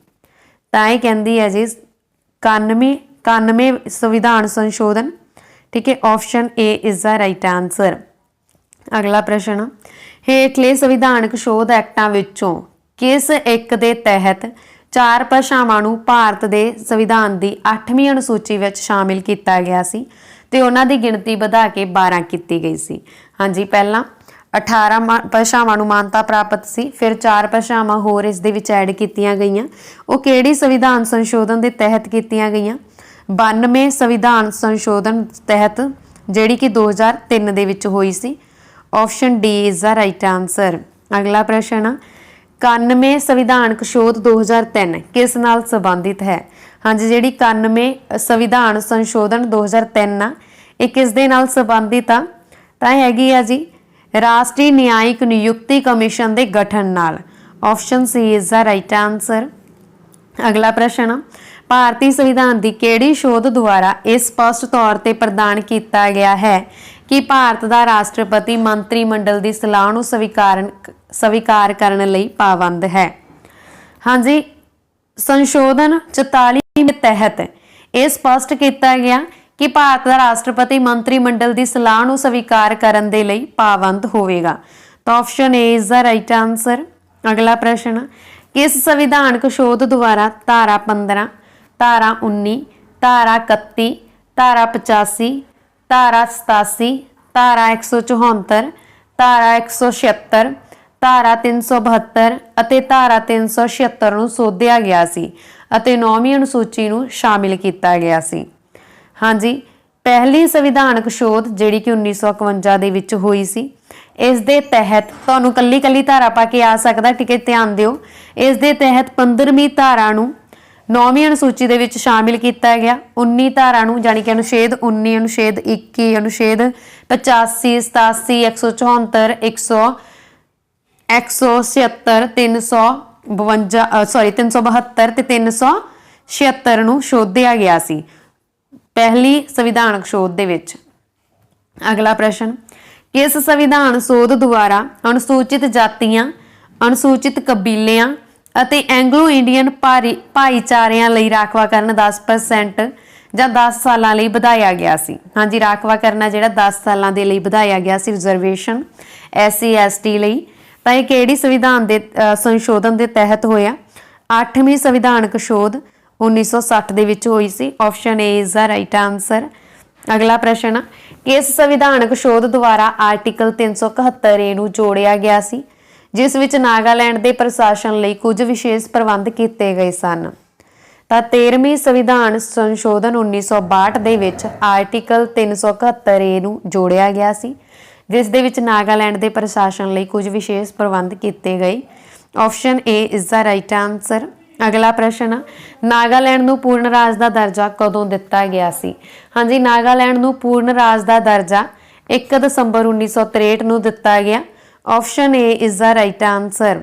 ਤਾਂ ਇਹ ਕਹਿੰਦੀ ਹੈ ਜੀ 91 संविधान संशोधन। ठीक है, option A is the right answer. अगला प्रश्न, हेठले संविधानक शोध एक्टां विचों किस एक दे तहत 4 भाषावां नूं भारत दे संविधान दी 8वीं अनुसूची विच शामिल किया गया सी ते उन्हां दी गिणती वधा के 12 की गई सी। हाँ जी, पहला 18 भाषावां नूं मानता प्राप्त सी, फिर 4 भाषावां होर इस दे विच ऐड कीतियां गईयां। वो किहड़ी संविधान संशोधन दे तहत कीतियां गईयां? 92 संविधान संशोधन तहत, जिहड़ी कि 2003 दे विच होई सी। Option D is the right answer. अगला प्रश्न, 91 संविधानक शोध 2003 किस नाल संबंधित है? हाँ जी, जिहड़ी 91 संविधान संशोधन 2003 ये किस दे नाल संबंधित आ? तां हैगी आ जी राष्ट्रीय न्यायिक नियुक्ति कमीशन के गठन नाल। Option C is the right answer. अगला प्रश्न, भारतीय संविधान की किहड़ी शोध द्वारा यह स्पष्ट तौर पर प्रदान किया गया है कि भारत का राष्ट्रपति मंत्रिमंडल की सलाह नूं स्वीकार करने लई पाबंद है? हाँ जी, संशोधन 44 के तहत यह स्पष्ट किया गया कि भारत का राष्ट्रपति मंत्रिमंडल की सलाह नूं स्वीकार करने दे लई पाबंद होवेगा। तो option A is the right answer. अगला प्रश्न, किस संविधानक शोध द्वारा धारा 15, धारा 19, धारा 31, धारा 85, धारा 87, धारा 174, धारा 176, धारा 372 ਅਤੇ धारा 376 ਨੂੰ ਸੋਧਿਆ ਗਿਆ ਸੀ ਅਤੇ 9ਵੀਂ ਅਨੁਸੂਚੀ ਨੂੰ ਸ਼ਾਮਿਲ ਕੀਤਾ ਗਿਆ ਸੀ? हाँ जी, पहली संविधानक शोध जिहड़ी कि 1951 ਦੇ ਵਿੱਚ ਹੋਈ ਸੀ, इस दे तहत ਤੁਹਾਨੂੰ ਕੱਲੀ ਕੱਲੀ ਧਾਰਾ ਪਾ ਕੇ ਆ ਸਕਦਾ। ठीक है, ध्यान दिओ, इस दे तहत 15ਵੀਂ ਧਾਰਾ ਨੂੰ 9ਵੀਂ ਅਨੁਸੂਚੀ ਦੇ ਵਿੱਚ ਸ਼ਾਮਿਲ ਕੀਤਾ ਗਿਆ। 19 ਧਾਰਾ ਨੂੰ ਜਾਨੀ ਕਿ ਅਨੁਛੇਦ 19, ਅਨੁਛੇਦ 21, ਅਨੁਛੇਦ 85, 87, 174, 176, 372 ਤੇ 376 ਨੂੰ ਸ਼ੋਧਿਆ ਗਿਆ ਸੀ पहली संविधानक शोध दे विच। अगला प्रश्न, किस संविधान शोध द्वारा अनुसूचित जातियां, अनुसूचित कबीलियां ਅਤੇ एंगलो इंडियन भाईचारिਆਂ ਲਈ ਰਾਖਵਾਕਰਨ 10% ਜਾਂ 10 ਸਾਲਾਂ ਲਈ ਵਧਾਇਆ ਗਿਆ ਸੀ? हाँ जी, ਰਾਖਵਾਕਰਨ ਜਿਹੜਾ 10 ਸਾਲਾਂ ਦੇ ਲਈ ਵਧਾਇਆ ਗਿਆ ਸੀ ਰਿਜ਼ਰਵੇਸ਼ਨ SC ST ਲਈ। ਤਾਂ ਇਹ ਕਿਹੜੀ ਸੰਵਿਧਾਨ ਦੇ ਸੰਸ਼ੋਧਨ ਦੇ ਤਹਿਤ ਹੋਇਆ? 8ਵੀਂ ਸੰਵਿਧਾਨਕ शोध 1960 ਦੇ ਵਿੱਚ ਹੋਈ ਸੀ। Option A is the right answer. अगला प्रश्न, किस संविधानक शोध द्वारा आर्टिकल 371A ਨੂੰ ਜੋੜਿਆ ਗਿਆ ਸੀ ਜਿਸ ਵਿੱਚ ਨਾਗਾਲੈਂਡ ਦੇ ਪ੍ਰਸ਼ਾਸਨ ਲਈ ਕੁਝ ਵਿਸ਼ੇਸ਼ ਪ੍ਰਬੰਧ ਕੀਤੇ ਗਏ ਸਨ? ਤਾਂ 13ਵੀਂ ਸੰਵਿਧਾਨ ਸੰਸ਼ੋਧਨ 1962 ਦੇ ਵਿੱਚ ਆਰਟੀਕਲ 371A ਨੂੰ ਜੋੜਿਆ ਗਿਆ ਸੀ ਜਿਸ ਦੇ ਵਿੱਚ ਨਾਗਾਲੈਂਡ ਦੇ ਪ੍ਰਸ਼ਾਸਨ ਲਈ ਕੁਝ ਵਿਸ਼ੇਸ਼ ਪ੍ਰਬੰਧ ਕੀਤੇ ਗਏ। Option A is the right answer. अगला प्रश्न, नागालैंड नूं पूर्ण राज का दर्जा कदों दिता गया सी? हाँ जी, नागालैंड नूं पूर्ण राज का दर्जा 1 दसंबर 1963 नूं दिता गया। Option A is the right answer.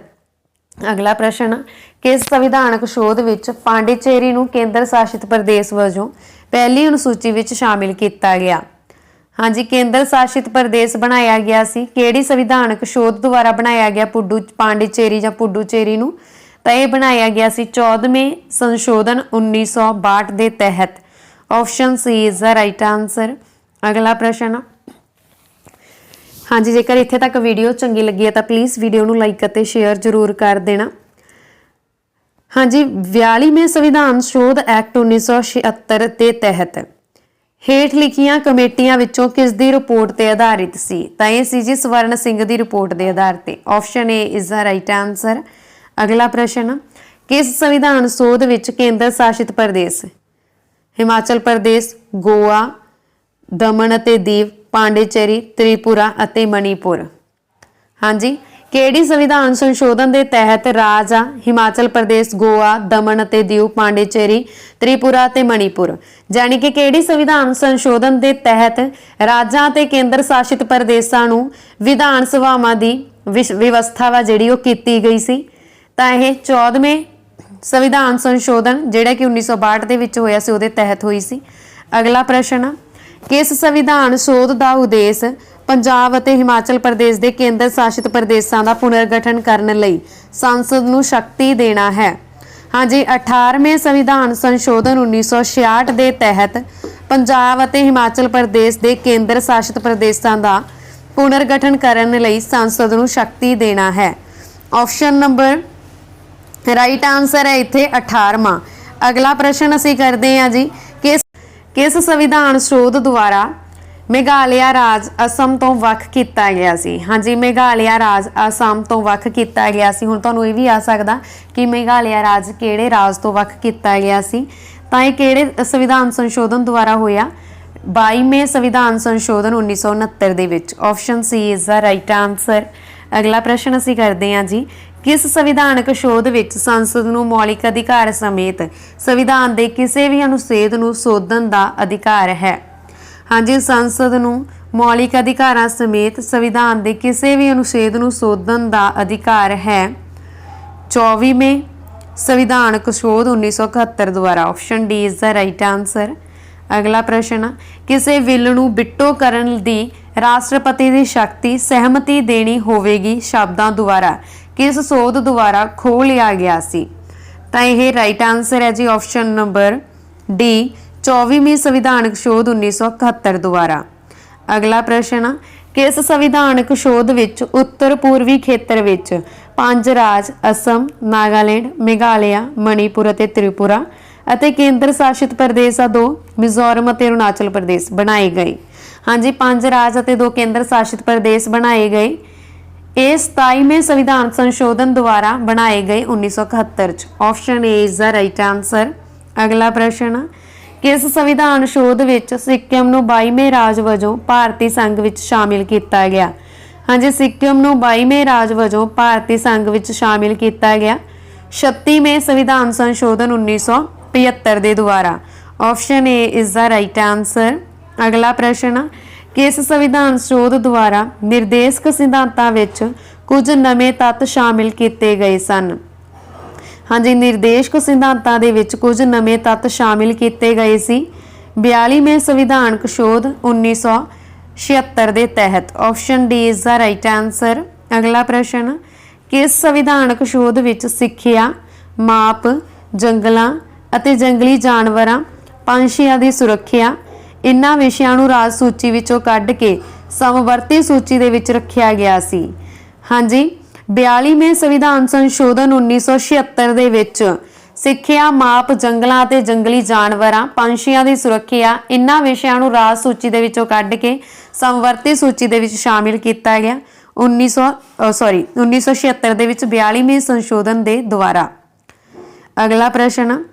अगला प्रश्न, किस संविधानक शोध विच पांडिचेरी नूं केंद्र शासित प्रदेश वजों पहली अनुसूची विच शामिल किया गया? हाँ जी, केंद्र शासित प्रदेश बनाया गया सी। किहड़ी संविधानक शोध द्वारा बनाया गया पांडिचेरी जां पुडुचेरी नूं? तो यह बनाया गया सी 14वें संशोधन 1962 के तहत। Option C is the right answer. अगला प्रश्न, हाँ जी, जेकर इत्थे तक वीडियो चंगी लगी है तो प्लीज़ वीडियो नूं लाइक और शेयर जरूर कर देना। हाँ जी, 42वें संविधान शोध एक्ट 1976 के तहत हेठ लिखियां कमेटियां विचों किस दी रिपोर्ट ते आधारित सी? तो यह सी जी स्वर्ण सिंह की रिपोर्ट के आधार पर। Option A is the right answer. अगला प्रश्न, किस संविधान शोध विच केंद्र शासित प्रदेश हिमाचल प्रदेश, गोवा, दमन अते दीव, पांडिचेरी, त्रिपुरा अते मणिपुर? हाँ जी, किहड़ी संविधान संशोधन के तहत राज आ हिमाचल प्रदेश, गोवा, दमन अते दीव, पांडिचेरी, त्रिपुरा अते मणिपुर? जानी कि किहड़ी संविधान संशोधन के तहत राज्यां ते केंद्र शासित प्रदेशां नूं विधान सभावां दी व्यवस्था वा जिहड़ी ओह कीती गई सी? ਤਾਂ ਇਹ 14ਵੇਂ संविधान संशोधन जिहड़ा कि 1962 ਦੇ ਵਿੱਚ ਹੋਇਆ ਸੀ ਉਹਦੇ ਤਹਿਤ ਹੋਈ ਸੀ। ਅਗਲਾ ਪ੍ਰਸ਼ਨ, ਕਿਸ ਸੰਵਿਧਾਨ ਸੋਧ ਦਾ ਉਦੇਸ਼ ਪੰਜਾਬ ਅਤੇ ਹਿਮਾਚਲ ਪ੍ਰਦੇਸ਼ ਦੇ ਕੇਂਦਰ ਸ਼ਾਸਿਤ ਪ੍ਰਦੇਸ਼ਾਂ ਦਾ ਪੁਨਰਗਠਨ ਕਰਨ ਲਈ ਸੰਸਦ ਨੂੰ ਸ਼ਕਤੀ ਦੇਣਾ ਹੈ? ਹਾਂਜੀ, 18ਵੇਂ ਸੰਵਿਧਾਨ ਸੰਸ਼ੋਧਨ 1966 ਦੇ ਤਹਿਤ ਪੰਜਾਬ ਅਤੇ ਹਿਮਾਚਲ ਪ੍ਰਦੇਸ਼ ਦੇ ਕੇਂਦਰ ਸ਼ਾਸਿਤ ਪ੍ਰਦੇਸ਼ਾਂ ਦਾ ਪੁਨਰਗਠਨ ਕਰਨ ਲਈ ਸੰਸਦ ਨੂੰ ਸ਼ਕਤੀ ਦੇਣਾ ਹੈ। ਆਪਸ਼ਨ ਨੰਬਰ ਰਾਈਟ ਆਨਸਰ है इत्थे 18वां। अगला प्रश्न असीं करते हैं जी, किस संविधान शोध द्वारा मेघालय राज असम तो वख किया गया सी? हाँ जी, मेघालय राज असम तो वख किया गया सी। हुण तुहानूं ये भी आ सकदा कि मेघालय राज किहड़े राज तो वख किया गया सी, तां इह किहड़े संविधान संशोधन द्वारा होया? 22वें संविधान संशोधन 1969 दे विच। Option C is the right answer. अगला प्रश्न असीं करते हैं जी, किस संविधानक शोध विच संसद नूं मौलिक अधिकार समेत संविधान के किसी भी अनुच्छेद नूं सोधन का अधिकार है? हाँ जी, संसद नूं मौलिक अधिकारां समेत संविधान के किसी भी अनुच्छेद नूं सोधन का अधिकार है 24वें संविधानक शोध 1971 द्वारा। Option D is the right answer. अगला प्रश्न, किसी बिल नूं बिट्टो करन दी राष्ट्रपति की शक्ति सहमति देनी होवेगी शब्दां द्वारा किस सोध द्वारा खो लिया गया सी? तां यह राइट आंसर है जी, ऑप्शन नंबर डी 24वीं संविधानक शोध 1971 द्वारा। अगला प्रश्न, किस संविधानक शोध विच उत्तर पूर्वी खेतर विच 5 राज असम, नागालैंड, मेघालय, मणिपुर अते त्रिपुरा ਅਤੇ ਕੇਂਦਰ ਸ਼ਾਸਿਤ ਪ੍ਰਦੇਸ਼ 2 ਮਿਜ਼ੋਰਮ ਅਤੇ ਅਰੁਣਾਚਲ ਪ੍ਰਦੇਸ਼ ਬਣਾਏ ਗਏ? ਹਾਂਜੀ, 5 ਰਾਜ ਅਤੇ 2 ਕੇਂਦਰ ਸ਼ਾਸਿਤ ਪ੍ਰਦੇਸ਼ ਬਣਾਏ ਗਏ। ਇਹ 27ਵੇਂ ਸੰਵਿਧਾਨ ਸੰਸ਼ੋਧਨ ਦੁਆਰਾ ਬਣਾਏ ਗਏ 1971 ਚ। Option A is the right answer. ਅਗਲਾ ਪ੍ਰਸ਼ਨ, ਕਿਸ ਸੰਵਿਧਾਨ ਸ਼ੋਧ ਵਿੱਚ ਸਿੱਕਮ ਨੂੰ 22ਵੇਂ ਰਾਜ ਵਜੋਂ ਭਾਰਤੀ ਸੰਘ ਵਿੱਚ ਸ਼ਾਮਿਲ ਕੀਤਾ ਗਿਆ? ਹਾਂਜੀ, ਸਿੱਕਮ ਨੂੰ 22ਵੇਂ ਰਾਜ ਵਜੋਂ ਭਾਰਤੀ ਸੰਘ ਵਿੱਚ ਸ਼ਾਮਿਲ ਕੀਤਾ ਗਿਆ 36ਵੇਂ ਸੰਵਿਧਾਨ ਸੰਸ਼ੋਧਨ 1975 ਦੇ ਦੁਆਰਾ। Option A is the right answer. ਅਗਲਾ ਪ੍ਰਸ਼ਨ, ਕਿਸ ਸੰਵਿਧਾਨ ਸ਼ੋਧ ਦੁਆਰਾ ਨਿਰਦੇਸ਼ਕ ਸਿਧਾਂਤਾਂ ਵਿੱਚ ਕੁਝ ਨਵੇਂ ਤੱਤ ਸ਼ਾਮਿਲ ਕੀਤੇ ਗਏ ਸਨ? ਹਾਂਜੀ, ਨਿਰਦੇਸ਼ਕ ਸਿਧਾਂਤਾਂ ਦੇ ਵਿੱਚ ਕੁਝ ਨਵੇਂ ਤੱਤ ਸ਼ਾਮਿਲ ਕੀਤੇ ਗਏ ਸੀ 42ਵੇਂ ਸੰਵਿਧਾਨਕ ਸ਼ੋਧ 1976 ਦੇ ਤਹਿਤ। Option D is the right answer. ਅਗਲਾ ਪ੍ਰਸ਼ਨ, ਕਿਸ ਸੰਵਿਧਾਨਕ ਸ਼ੋਧ ਵਿੱਚ ਸਿੱਖਿਆ, ਮਾਪ, ਜੰਗਲਾਂ ਅਤੇ ਜੰਗਲੀ ਜਾਨਵਰਾਂ, ਪੰਛੀਆਂ ਦੀ ਸੁਰੱਖਿਆ ਇਨ੍ਹਾਂ ਵਿਸ਼ਿਆਂ ਨੂੰ ਰਾਜ ਸੂਚੀ ਵਿੱਚੋਂ ਕੱਢ ਕੇ ਸਮਵਰਤੀ ਸੂਚੀ ਦੇ ਵਿੱਚ ਰੱਖਿਆ ਗਿਆ ਸੀ? ਹਾਂਜੀ, 42ਵੇਂ ਸੰਵਿਧਾਨ ਸੰਸ਼ੋਧਨ 1976 ਦੇ ਵਿੱਚ ਸਿੱਖਿਆ, ਮਾਪ, ਜੰਗਲਾਂ ਅਤੇ ਜੰਗਲੀ ਜਾਨਵਰਾਂ, ਪੰਛੀਆਂ ਦੀ ਸੁਰੱਖਿਆ ਇਨ੍ਹਾਂ ਵਿਸ਼ਿਆਂ ਨੂੰ ਰਾਜ ਸੂਚੀ ਦੇ ਵਿੱਚੋਂ ਕੱਢ ਕੇ ਸਮਵਰਤੀ ਸੂਚੀ ਦੇ ਵਿੱਚ ਸ਼ਾਮਿਲ ਕੀਤਾ ਗਿਆ 1976 ਦੇ ਵਿੱਚ 42ਵੇਂ ਸੰਸ਼ੋਧਨ ਦੇ ਦੁਆਰਾ। ਅਗਲਾ ਪ੍ਰਸ਼ਨ,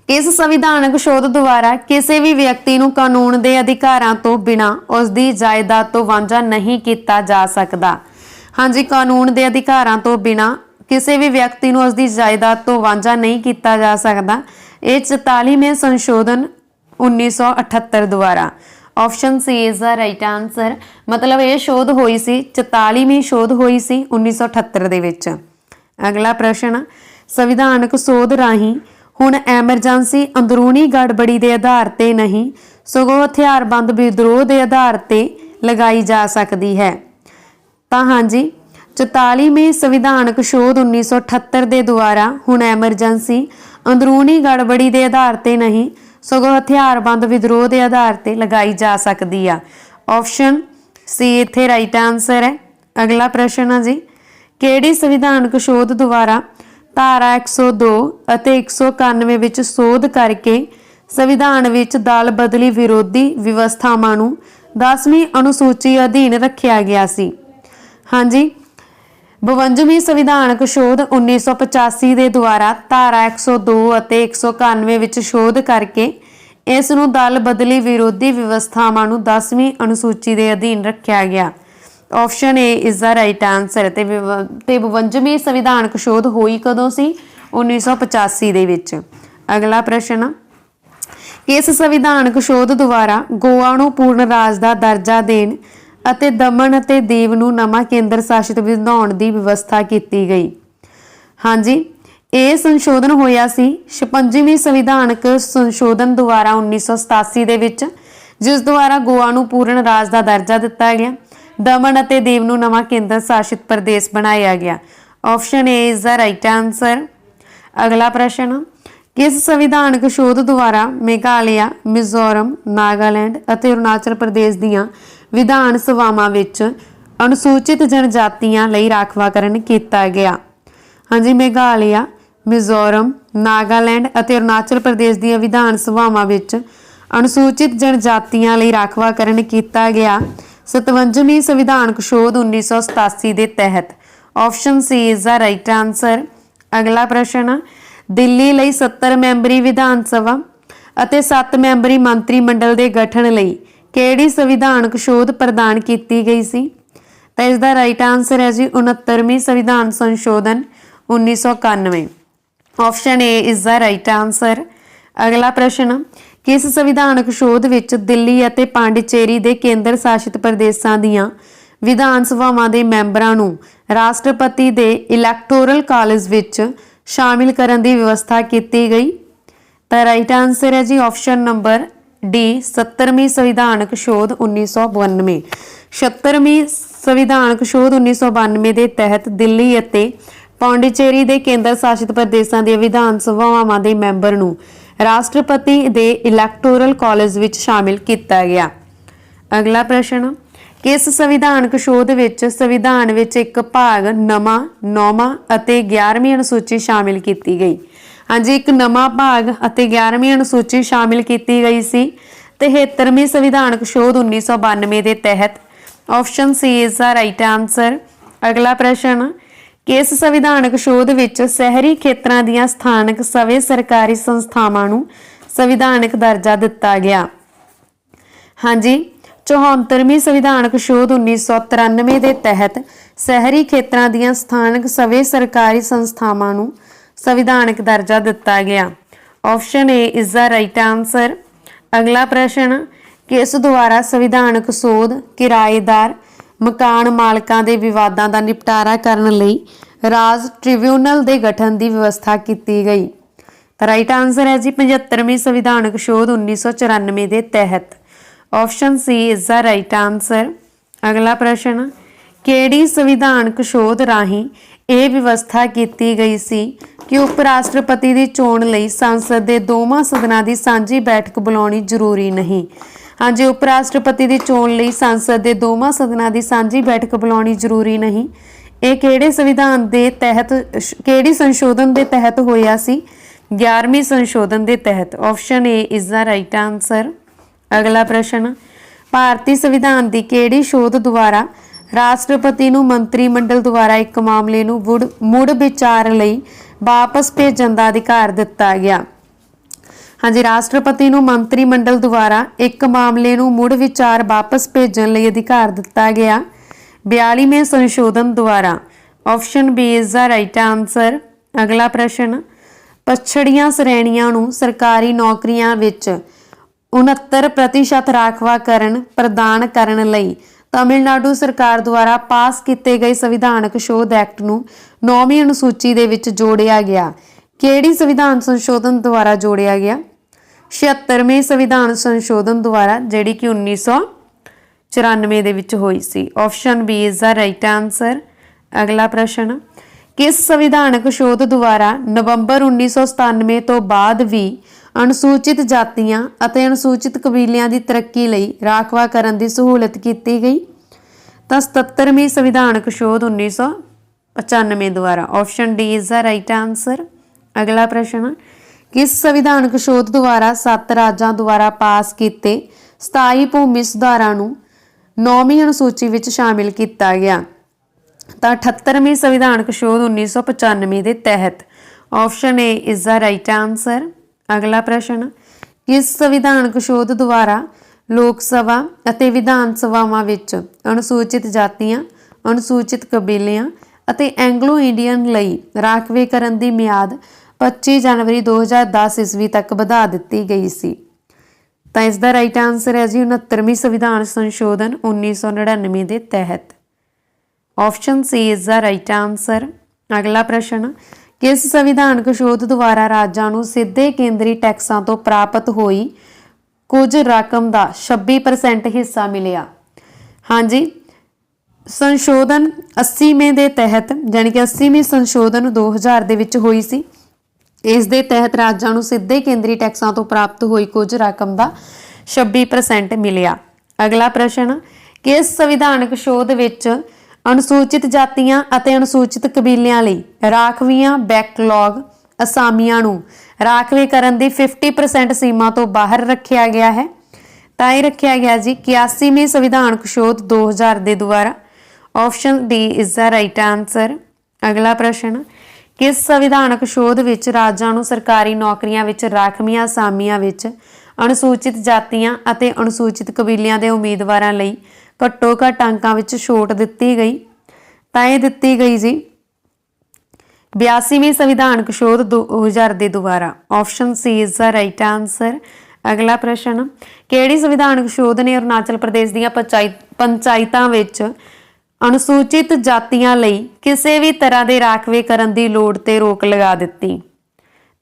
किस संविधानक शोध द्वारा किसी भी व्यक्ति ਨੂੰ ਕਾਨੂੰਨ ਦੇ ਅਧਿਕਾਰਾਂ ਤੋਂ ਬਿਨਾਂ ਉਸ ਦੀ ਜਾਇਦਾਦ ਤੋਂ ਵਾਂਝਾ ਨਹੀਂ ਕੀਤਾ ਜਾ ਸਕਦਾ? ਹਾਂਜੀ, ਕਾਨੂੰਨ ਦੇ ਅਧਿਕਾਰਾਂ ਤੋਂ ਬਿਨਾਂ ਕਿਸੇ ਵੀ ਵਿਅਕਤੀ ਨੂੰ ਉਸ ਦੀ ਜਾਇਦਾਦ ਤੋਂ ਵਾਂਝਾ ਨਹੀਂ ਕੀਤਾ ਜਾ ਸਕਦਾ। ਇਹ 44ਵੇਂ ਸੰਸ਼ੋਧਨ 1978 ਦੁਆਰਾ। Option C is the right answer. ਮਤਲਬ ਇਹ ਸ਼ੋਧ ਹੋਈ ਸੀ 44ਵੀਂ ਸ਼ੋਧ ਹੋਈ ਸੀ 1978 ਦੇ ਵਿੱਚ। ਅਗਲਾ ਪ੍ਰਸ਼ਨ, ਸੰਵਿਧਾਨਕ ਸੋਧ ਰਾਹੀਂ ਹੁਣ ਐਮਰਜੈਂਸੀ ਅੰਦਰੂਨੀ ਗੜਬੜੀ ਦੇ ਆਧਾਰ ਤੇ ਨਹੀਂ ਸਗੋਂ ਹਥਿਆਰਬੰਦ ਵਿਦਰੋਹ ਦੇ ਆਧਾਰ ਤੇ ਲਗਾਈ ਜਾ ਸਕਦੀ ਹੈ? ਤਾਂ ਹਾਂਜੀ, 44ਵੀਂ ਸੰਵਿਧਾਨਕ ਸ਼ੋਧ 1978 ਦੇ ਦੁਆਰਾ ਹੁਣ ਐਮਰਜੈਂਸੀ ਅੰਦਰੂਨੀ ਗੜਬੜੀ ਦੇ ਆਧਾਰ ਤੇ ਨਹੀਂ ਸਗੋਂ ਹਥਿਆਰਬੰਦ ਵਿਦਰੋਹ ਦੇ ਆਧਾਰ ਤੇ ਲਗਾਈ ਜਾ ਸਕਦੀ ਆ। ਆਪਸ਼ਨ ਸੀ ਇੱਥੇ ਰਾਈਟ ਆਨਸਰ ਹੈ। ਅਗਲਾ ਪ੍ਰਸ਼ਨ ਹੈ ਜੀ, ਕਿਹੜੀ ਸੰਵਿਧਾਨਕ ਸ਼ੋਧ ਦੁਆਰਾ ਧਾਰਾ 102 ਅਤੇ 191 ਵਿੱਚ ਸੋਧ ਕਰਕੇ ਸੰਵਿਧਾਨ ਵਿੱਚ ਦਲ ਬਦਲੀ ਵਿਰੋਧੀ ਵਿਵਸਥਾਵਾਂ ਨੂੰ 10ਵੀਂ ਅਨੁਸੂਚੀ ਅਧੀਨ ਰੱਖਿਆ ਗਿਆ ਸੀ? ਹਾਂਜੀ, 52ਵੀਂ ਸੰਵਿਧਾਨਕ ਸ਼ੋਧ 1985 ਦੇ ਦੁਆਰਾ ਧਾਰਾ 102 ਅਤੇ 191 ਵਿੱਚ ਸ਼ੋਧ ਕਰਕੇ ਇਸ ਨੂੰ ਦਲ ਬਦਲੀ ਵਿਰੋਧੀ ਵਿਵਸਥਾਵਾਂ ਨੂੰ 10ਵੀਂ ਅਨੁਸੂਚੀ ਦੇ ਅਧੀਨ ਰੱਖਿਆ ਗਿਆ। Option A is the right answer. ਤੇ 52ਵੀਂ ਸੰਵਿਧਾਨਕ ਸ਼ੋਧ ਹੋਈ ਕਦੋਂ ਸੀ? 1985 ਦੇ ਵਿੱਚ। ਅਗਲਾ ਪ੍ਰਸ਼ਨ, ਕਿਸ ਸੰਵਿਧਾਨਕ ਸ਼ੋਧ ਦੁਆਰਾ ਗੋਆ ਨੂੰ ਪੂਰਨ ਰਾਜ ਦਾ ਦਰਜਾ ਦੇਣ ਅਤੇ ਦਮਨ ਅਤੇ ਦੀਵ ਨੂੰ ਨਵਾਂ ਕੇਂਦਰ ਸ਼ਾਸਿਤ ਬਣਾਉਣ ਦੀ ਵਿਵਸਥਾ ਕੀਤੀ ਗਈ? ਹਾਂਜੀ, ਇਹ ਸੰਸ਼ੋਧਨ ਹੋਇਆ ਸੀ 56ਵੀਂ ਸੰਵਿਧਾਨਕ ਸੰਸ਼ੋਧਨ ਦੁਆਰਾ 1987 ਦੇ ਵਿੱਚ, ਜਿਸ ਦੁਆਰਾ ਗੋਆ ਨੂੰ ਪੂਰਨ ਰਾਜ ਦਾ ਦਰਜਾ ਦਿੱਤਾ ਗਿਆ। ਦਮਨ ਅਤੇ ਦੀਵ ਨੂੰ ਨਵਾਂ ਕੇਂਦਰ ਸ਼ਾਸਿਤ ਪ੍ਰਦੇਸ਼ ਬਣਾਇਆ ਗਿਆ। Option A is the right answer. ਅਗਲਾ ਪ੍ਰਸ਼ਨ, ਕਿਸ ਸੰਵਿਧਾਨਕ ਸ਼ੋਧ ਦੁਆਰਾ ਮੇਘਾਲਿਆ, ਮਿਜ਼ੋਰਮ, ਨਾਗਾਲੈਂਡ ਅਤੇ ਅਰੁਣਾਚਲ ਪ੍ਰਦੇਸ਼ ਦੀਆਂ ਵਿਧਾਨ ਸਭਾਵਾਂ ਵਿੱਚ ਅਨੁਸੂਚਿਤ ਜਨਜਾਤੀਆਂ ਲਈ ਰਾਖਵਾਂਕਰਨ ਕੀਤਾ ਗਿਆ? ਹਾਂਜੀ, ਮੇਘਾਲਿਆ, ਮਿਜ਼ੋਰਮ, ਨਾਗਾਲੈਂਡ ਅਤੇ ਅਰੁਣਾਚਲ ਪ੍ਰਦੇਸ਼ ਦੀਆਂ ਵਿਧਾਨ ਸਭਾਵਾਂ ਵਿੱਚ ਅਨੁਸੂਚਿਤ ਜਨਜਾਤੀਆਂ ਲਈ ਰਾਖਵਾਂਕਰਨ ਕੀਤਾ ਗਿਆ 57ਵੀਂ ਸੰਵਿਧਾਨਕ ਸ਼ੋਧ 1987 ਦੇ ਤਹਿਤ। Option C is the right answer. ਅਗਲਾ ਪ੍ਰਸ਼ਨ, ਦਿੱਲੀ ਲਈ 70 ਮੈਂਬਰੀ ਵਿਧਾਨ ਸਭਾ ਅਤੇ 7 ਮੈਂਬਰੀ ਮੰਤਰੀ ਮੰਡਲ ਦੇ ਗਠਨ ਲਈ ਕਿਹੜੀ ਸੰਵਿਧਾਨਕ ਸ਼ੋਧ ਪ੍ਰਦਾਨ ਕੀਤੀ ਗਈ ਸੀ? ਤਾਂ ਇਸ ਦਾ ਰਾਈਟ ਆਂਸਰ ਹੈ ਜੀ 69ਵੀਂ ਸੰਵਿਧਾਨ ਸੰਸ਼ੋਧਨ 1991। Option A is the right answer. ਅਗਲਾ ਪ੍ਰਸ਼ਨ, ਕਿਸ ਸੰਵਿਧਾਨਕ ਸ਼ੋਧ ਵਿੱਚ ਦਿੱਲੀ ਅਤੇ ਪਾਂਡੀਚੇਰੀ ਦੇ ਕੇਂਦਰ ਸ਼ਾਸਿਤ ਪ੍ਰਦੇਸ਼ਾਂ ਦੀਆਂ ਵਿਧਾਨ ਸਭਾਵਾਂ ਦੇ ਮੈਂਬਰਾਂ ਨੂੰ ਰਾਸ਼ਟਰਪਤੀ ਦੇ ਇਲੈਕਟੋਰਲ ਕਾਲਜ ਵਿੱਚ ਸ਼ਾਮਿਲ ਕਰਨ ਦੀ ਵਿਵਸਥਾ ਕੀਤੀ ਗਈ? ਤਾਂ ਰਾਈਟ ਆਂਸਰ ਹੈ ਜੀ ਆਪਸ਼ਨ ਨੰਬਰ ਡੀ 70ਵੀਂ ਸੰਵਿਧਾਨਕ ਸ਼ੋਧ 1992। 76ਵੀਂ ਸੰਵਿਧਾਨਕ ਸ਼ੋਧ 1992 ਦੇ ਤਹਿਤ ਦਿੱਲੀ ਅਤੇ ਪਾਂਡੀਚੇਰੀ ਦੇ ਕੇਂਦਰ ਸ਼ਾਸਿਤ ਪ੍ਰਦੇਸ਼ਾਂ ਦੀਆਂ ਵਿਧਾਨ ਸਭਾਵਾਂ ਦੇ ਮੈਂਬਰ ਨੂੰ ਰਾਸ਼ਟਰਪਤੀ ਦੇ ਇਲੈਕਟੋਰਲ ਕਾਲਜ ਵਿੱਚ ਸ਼ਾਮਿਲ ਕੀਤਾ ਗਿਆ। ਅਗਲਾ ਪ੍ਰਸ਼ਨ, ਕਿਸ ਸੰਵਿਧਾਨਕ ਸ਼ੋਧ ਵਿੱਚ ਸੰਵਿਧਾਨ ਵਿੱਚ ਇੱਕ ਭਾਗ ਨਵਾਂ, 9ਵਾਂ ਅਤੇ 11ਵੀਂ ਅਨੁਸੂਚੀ ਸ਼ਾਮਿਲ ਕੀਤੀ ਗਈ? ਹਾਂਜੀ, ਇੱਕ ਨਵਾਂ ਭਾਗ ਅਤੇ 11ਵੀਂ ਅਨੁਸੂਚੀ ਸ਼ਾਮਿਲ ਕੀਤੀ ਗਈ ਸੀ 73ਵੀਂ ਸੰਵਿਧਾਨਕ ਸ਼ੋਧ 1992 ਦੇ ਤਹਿਤ। Option C is the right answer. ਅਗਲਾ ਪ੍ਰਸ਼ਨ, ਕਿਸ ਸੰਵਿਧਾਨਕ ਸ਼ੋਧ ਵਿੱਚ ਸ਼ਹਿਰੀ ਖੇਤਰਾਂ ਦੀਆਂ ਸਥਾਨਕ ਸਵੈ ਸਰਕਾਰੀ ਸੰਸਥਾਵਾਂ ਨੂੰ ਸੰਵਿਧਾਨਕ ਦਰਜਾ ਦਿੱਤਾ ਗਿਆ? ਹਾਂਜੀ, 74ਵੀਂ ਸੰਵਿਧਾਨਕ ਸ਼ੋਧ 1993 ਦੇ ਤਹਿਤ ਸ਼ਹਿਰੀ ਖੇਤਰਾਂ ਦੀਆਂ ਸਥਾਨਕ ਸਵੈ ਸਰਕਾਰੀ ਸੰਸਥਾਵਾਂ ਨੂੰ ਸੰਵਿਧਾਨਕ ਦਰਜਾ ਦਿੱਤਾ ਗਿਆ। Option A is the right answer. ਅਗਲਾ ਪ੍ਰਸ਼ਨ, ਕਿਸ ਦੁਆਰਾ ਸੰਵਿਧਾਨਕ ਸੋਧ ਕਿਰਾਏਦਾਰ ਮਕਾਨ ਮਾਲਕਾਂ ਦੇ ਵਿਵਾਦਾਂ ਦਾ ਨਿਪਟਾਰਾ ਕਰਨ ਲਈ ਰਾਜ ਟ੍ਰਿਬਿਊਨਲ ਦੇ ਗਠਨ ਦੀ ਵਿਵਸਥਾ ਕੀਤੀ ਗਈ? ਤਾਂ ਰਾਈਟ ਆਂਸਰ ਹੈ ਜੀ 75ਵੀਂ ਸੰਵਿਧਾਨਕ ਸ਼ੋਧ 1994 ਦੇ ਤਹਿਤ। Option C is the right answer. ਅਗਲਾ ਪ੍ਰਸ਼ਨ, ਕਿਹੜੀ ਸੰਵਿਧਾਨਕ ਸ਼ੋਧ ਰਾਹੀਂ ਇਹ ਵਿਵਸਥਾ ਕੀਤੀ ਗਈ ਸੀ ਕਿ ਉਪ ਰਾਸ਼ਟਰਪਤੀ ਦੀ ਚੋਣ ਲਈ ਸੰਸਦ ਦੇ ਦੋਵਾਂ ਸਦਨਾਂ ਦੀ ਸਾਂਝੀ ਬੈਠਕ ਬੁਲਾਉਣੀ ਜ਼ਰੂਰੀ ਨਹੀਂ? ਹਾਂਜੀ, ਉਪ ਰਾਸ਼ਟਰਪਤੀ ਦੀ ਚੋਣ ਲਈ ਸੰਸਦ ਦੇ ਦੋਵਾਂ ਸਦਨਾਂ ਦੀ ਸਾਂਝੀ ਬੈਠਕ ਬੁਲਾਉਣੀ ਜ਼ਰੂਰੀ ਨਹੀਂ। ਇਹ ਕਿਹੜੇ ਸੰਵਿਧਾਨ ਦੇ ਤਹਿਤ, ਕਿਹੜੀ ਸੰਸ਼ੋਧਨ ਦੇ ਤਹਿਤ ਹੋਇਆ ਸੀ? 11ਵੀਂ ਸੰਸ਼ੋਧਨ ਦੇ ਤਹਿਤ। Option A is the right answer. ਅਗਲਾ ਪ੍ਰਸ਼ਨ, ਭਾਰਤੀ ਸੰਵਿਧਾਨ ਦੀ ਕਿਹੜੀ ਸ਼ੋਧ ਦੁਆਰਾ ਰਾਸ਼ਟਰਪਤੀ ਨੂੰ ਮੰਤਰੀ ਮੰਡਲ ਦੁਆਰਾ ਇੱਕ ਮਾਮਲੇ ਨੂੰ ਮੁੜ ਵਿਚਾਰ ਲਈ ਵਾਪਸ ਭੇਜਣ ਦਾ ਅਧਿਕਾਰ ਦਿੱਤਾ ਗਿਆ? ਹਾਂਜੀ, ਰਾਸ਼ਟਰਪਤੀ ਨੂੰ ਮੰਤਰੀ ਮੰਡਲ ਦੁਆਰਾ ਇੱਕ ਮਾਮਲੇ ਨੂੰ ਮੁੜ ਵਿਚਾਰ ਵਾਪਸ ਭੇਜਣ ਲਈ ਅਧਿਕਾਰ ਦਿੱਤਾ ਗਿਆ 42ਵੇਂ ਸੰਸ਼ੋਧਨ ਦੁਆਰਾ। Option B is the right answer. ਅਗਲਾ ਪ੍ਰਸ਼ਨ, ਪਛੜੀਆਂ ਸ਼੍ਰੇਣੀਆਂ ਨੂੰ ਸਰਕਾਰੀ ਨੌਕਰੀਆਂ ਵਿੱਚ 69% ਰਾਖਵਾਂਕਰਨ ਪ੍ਰਦਾਨ ਕਰਨ ਲਈ ਤਮਿਲਨਾਡੂ ਸਰਕਾਰ ਦੁਆਰਾ ਪਾਸ ਕੀਤੇ ਗਏ ਸੰਵਿਧਾਨਕ ਸ਼ੋਧ ਐਕਟ ਨੂੰ 9ਵੀਂ ਅਨੁਸੂਚੀ ਦੇ ਵਿੱਚ ਜੋੜਿਆ ਗਿਆ? ਕਿਹੜੀ ਸੰਵਿਧਾਨ ਸੰਸ਼ੋਧਨ ਦੁਆਰਾ ਜੋੜਿਆ ਗਿਆ? 76ਵੇਂ ਸੰਵਿਧਾਨ ਸੰਸ਼ੋਧਨ ਦੁਆਰਾ, ਜਿਹੜੀ ਕਿ 1994 ਦੇ ਵਿੱਚ ਹੋਈ ਸੀ। Option B is the right answer. ਅਗਲਾ ਪ੍ਰਸ਼ਨ, ਕਿਸ ਸੰਵਿਧਾਨਕ ਸ਼ੋਧ ਦੁਆਰਾ ਨਵੰਬਰ 1997 ਤੋਂ ਬਾਅਦ ਵੀ ਅਨੁਸੂਚਿਤ ਜਾਤੀਆਂ ਅਤੇ ਅਨੁਸੂਚਿਤ ਕਬੀਲਿਆਂ ਦੀ ਤਰੱਕੀ ਲਈ ਰਾਖਵਾਂਕਰਨ ਦੀ ਸਹੂਲਤ ਕੀਤੀ ਗਈ? ਤਾਂ 77ਵੀਂ ਸੰਵਿਧਾਨਕ ਸ਼ੋਧ 1995 ਦੁਆਰਾ। Option D is the right answer. ਅਗਲਾ ਪ੍ਰਸ਼ਨ, ਕਿਸ ਸੰਵਿਧਾਨਕ ਸ਼ੋਧ ਦੁਆਰਾ 7 ਰਾਜਾਂ ਦੁਆਰਾ ਪਾਸ ਕੀਤੇ ਸਥਾਈ ਭੂਮੀ ਸੁਧਾਰਾਂ ਨੂੰ 9ਵੀਂ ਅਨੁਸੂਚੀ ਵਿੱਚ ਸ਼ਾਮਿਲ ਕੀਤਾ ਗਿਆ? ਤਾਂ 78ਵੀਂ ਸੰਵਿਧਾਨਕ ਸ਼ੋਧ 1995 ਦੇ ਤਹਿਤ। Option A is the right answer. ਅਗਲਾ ਪ੍ਰਸ਼ਨ, ਕਿਸ ਸੰਵਿਧਾਨਕ ਸ਼ੋਧ ਦੁਆਰਾ ਲੋਕ ਸਭਾ ਅਤੇ ਵਿਧਾਨ ਸਭਾਵਾਂ ਵਿੱਚ ਅਨੁਸੂਚਿਤ ਜਾਤੀਆਂ, ਅਨੁਸੂਚਿਤ ਕਬੀਲਿਆਂ ਅਤੇ ਐਂਗਲੋ ਇੰਡੀਅਨ ਲਈ ਰਾਖਵੇਂਕਰਨ ਦੀ ਮਿਆਦ 25 ਜਨਵਰੀ 2010 ਈਸਵੀ ਤੱਕ ਵਧਾ ਦਿੱਤੀ ਗਈ ਸੀ? ਤਾਂ ਇਸ ਦਾ ਰਾਈਟ ਆਂਸਰ ਹੈ ਜੀ 69ਵੀਂ ਸੰਵਿਧਾਨ ਸੰਸ਼ੋਧਨ 1999 ਦੇ ਤਹਿਤ। Option C is the right answer. ਅਗਲਾ ਪ੍ਰਸ਼ਨ, किस संविधानक शोध द्वारा राज्यां नूं सीधे केंद्री टैक्सां तो प्राप्त हुई कुछ रकम का 26% हिस्सा मिलिया। हाँ जी, संशोधन 80वें ਦੇ तहत यानी कि 80ਵੀਂ संशोधन 2000 ਦੇ ਵਿੱਚ ਹੋਈ ਸੀ। ਇਸ ਦੇ ਤਹਿਤ ਰਾਜਾਂ ਨੂੰ ਸਿੱਧੇ ਕੇਂਦਰੀ ਟੈਕਸਾਂ ਤੋਂ ਪ੍ਰਾਪਤ ਹੋਈ ਕੁਝ ਰਕਮ ਦਾ 26% ਮਿਲਿਆ। ਅਗਲਾ ਪ੍ਰਸ਼ਨ, ਕਿਸ ਸੰਵਿਧਾਨਕ ਸ਼ੋਧ ਵਿੱਚ ਅਨੁਸੂਚਿਤ ਜਾਤੀਆਂ ਅਤੇ ਅਨੁਸੂਚਿਤ ਕਬੀਲਿਆਂ ਲਈ ਰਾਖਵੀਆਂ ਬੈਕਲੌਗ ਅਸਾਮੀਆਂ ਨੂੰ ਰਾਖਵੇ ਕਰਨ ਦੀ 50% ਸੀਮਾ ਤੋਂ ਬਾਹਰ ਰੱਖਿਆ ਗਿਆ ਹੈ? ਤਾਂ ਇਹ ਰੱਖਿਆ ਗਿਆ ਜੀ 81ਵੀਂ ਸੰਵਿਧਾਨਕ ਸ਼ੋਧ 2000 ਦੇ ਦੁਆਰਾ। Option D is the right answer. ਅਗਲਾ ਪ੍ਰਸ਼ਨ, ਕਿਸ ਸੰਵਿਧਾਨਕ ਸ਼ੋਧ ਵਿੱਚ ਰਾਜਾਂ ਨੂੰ ਸਰਕਾਰੀ ਨੌਕਰੀਆਂ ਵਿੱਚ ਰਾਖਵੀਆਂ ਅਸਾਮੀਆਂ ਵਿੱਚ ਅਨੁਸੂਚਿਤ ਜਾਤੀਆਂ ਅਤੇ ਅਨੁਸੂਚਿਤ ਕਬੀਲਿਆਂ ਦੇ ਉਮੀਦਵਾਰਾਂ ਲਈ ਘੱਟੋ ਘੱਟ ਅੰਕਾਂ ਵਿੱਚ ਛੋਟ ਦਿੱਤੀ ਗਈ? ਤਾਂ ਇਹ ਦਿੱਤੀ ਗਈ ਜੀ 82ਵੀਂ ਸੰਵਿਧਾਨਕ ਸ਼ੋਧ 2000 ਦੇ ਦੁਆਰਾ। Option C is the right answer. ਅਗਲਾ ਪ੍ਰਸ਼ਨ, ਕਿਹੜੀ ਸੰਵਿਧਾਨਕ ਸ਼ੋਧ ਨੇ ਅਰੁਣਾਚਲ ਪ੍ਰਦੇਸ਼ ਦੀਆਂ ਪੰਚਾਇਤਾਂ ਵਿੱਚ ਅਨੁਸੂਚਿਤ ਜਾਤੀਆਂ ਲਈ ਕਿਸੇ ਵੀ ਤਰ੍ਹਾਂ ਦੇ ਰਾਖਵੇ ਕਰਨ ਦੀ ਲੋੜ ਤੇ ਰੋਕ ਲਗਾ ਦਿੱਤੀ?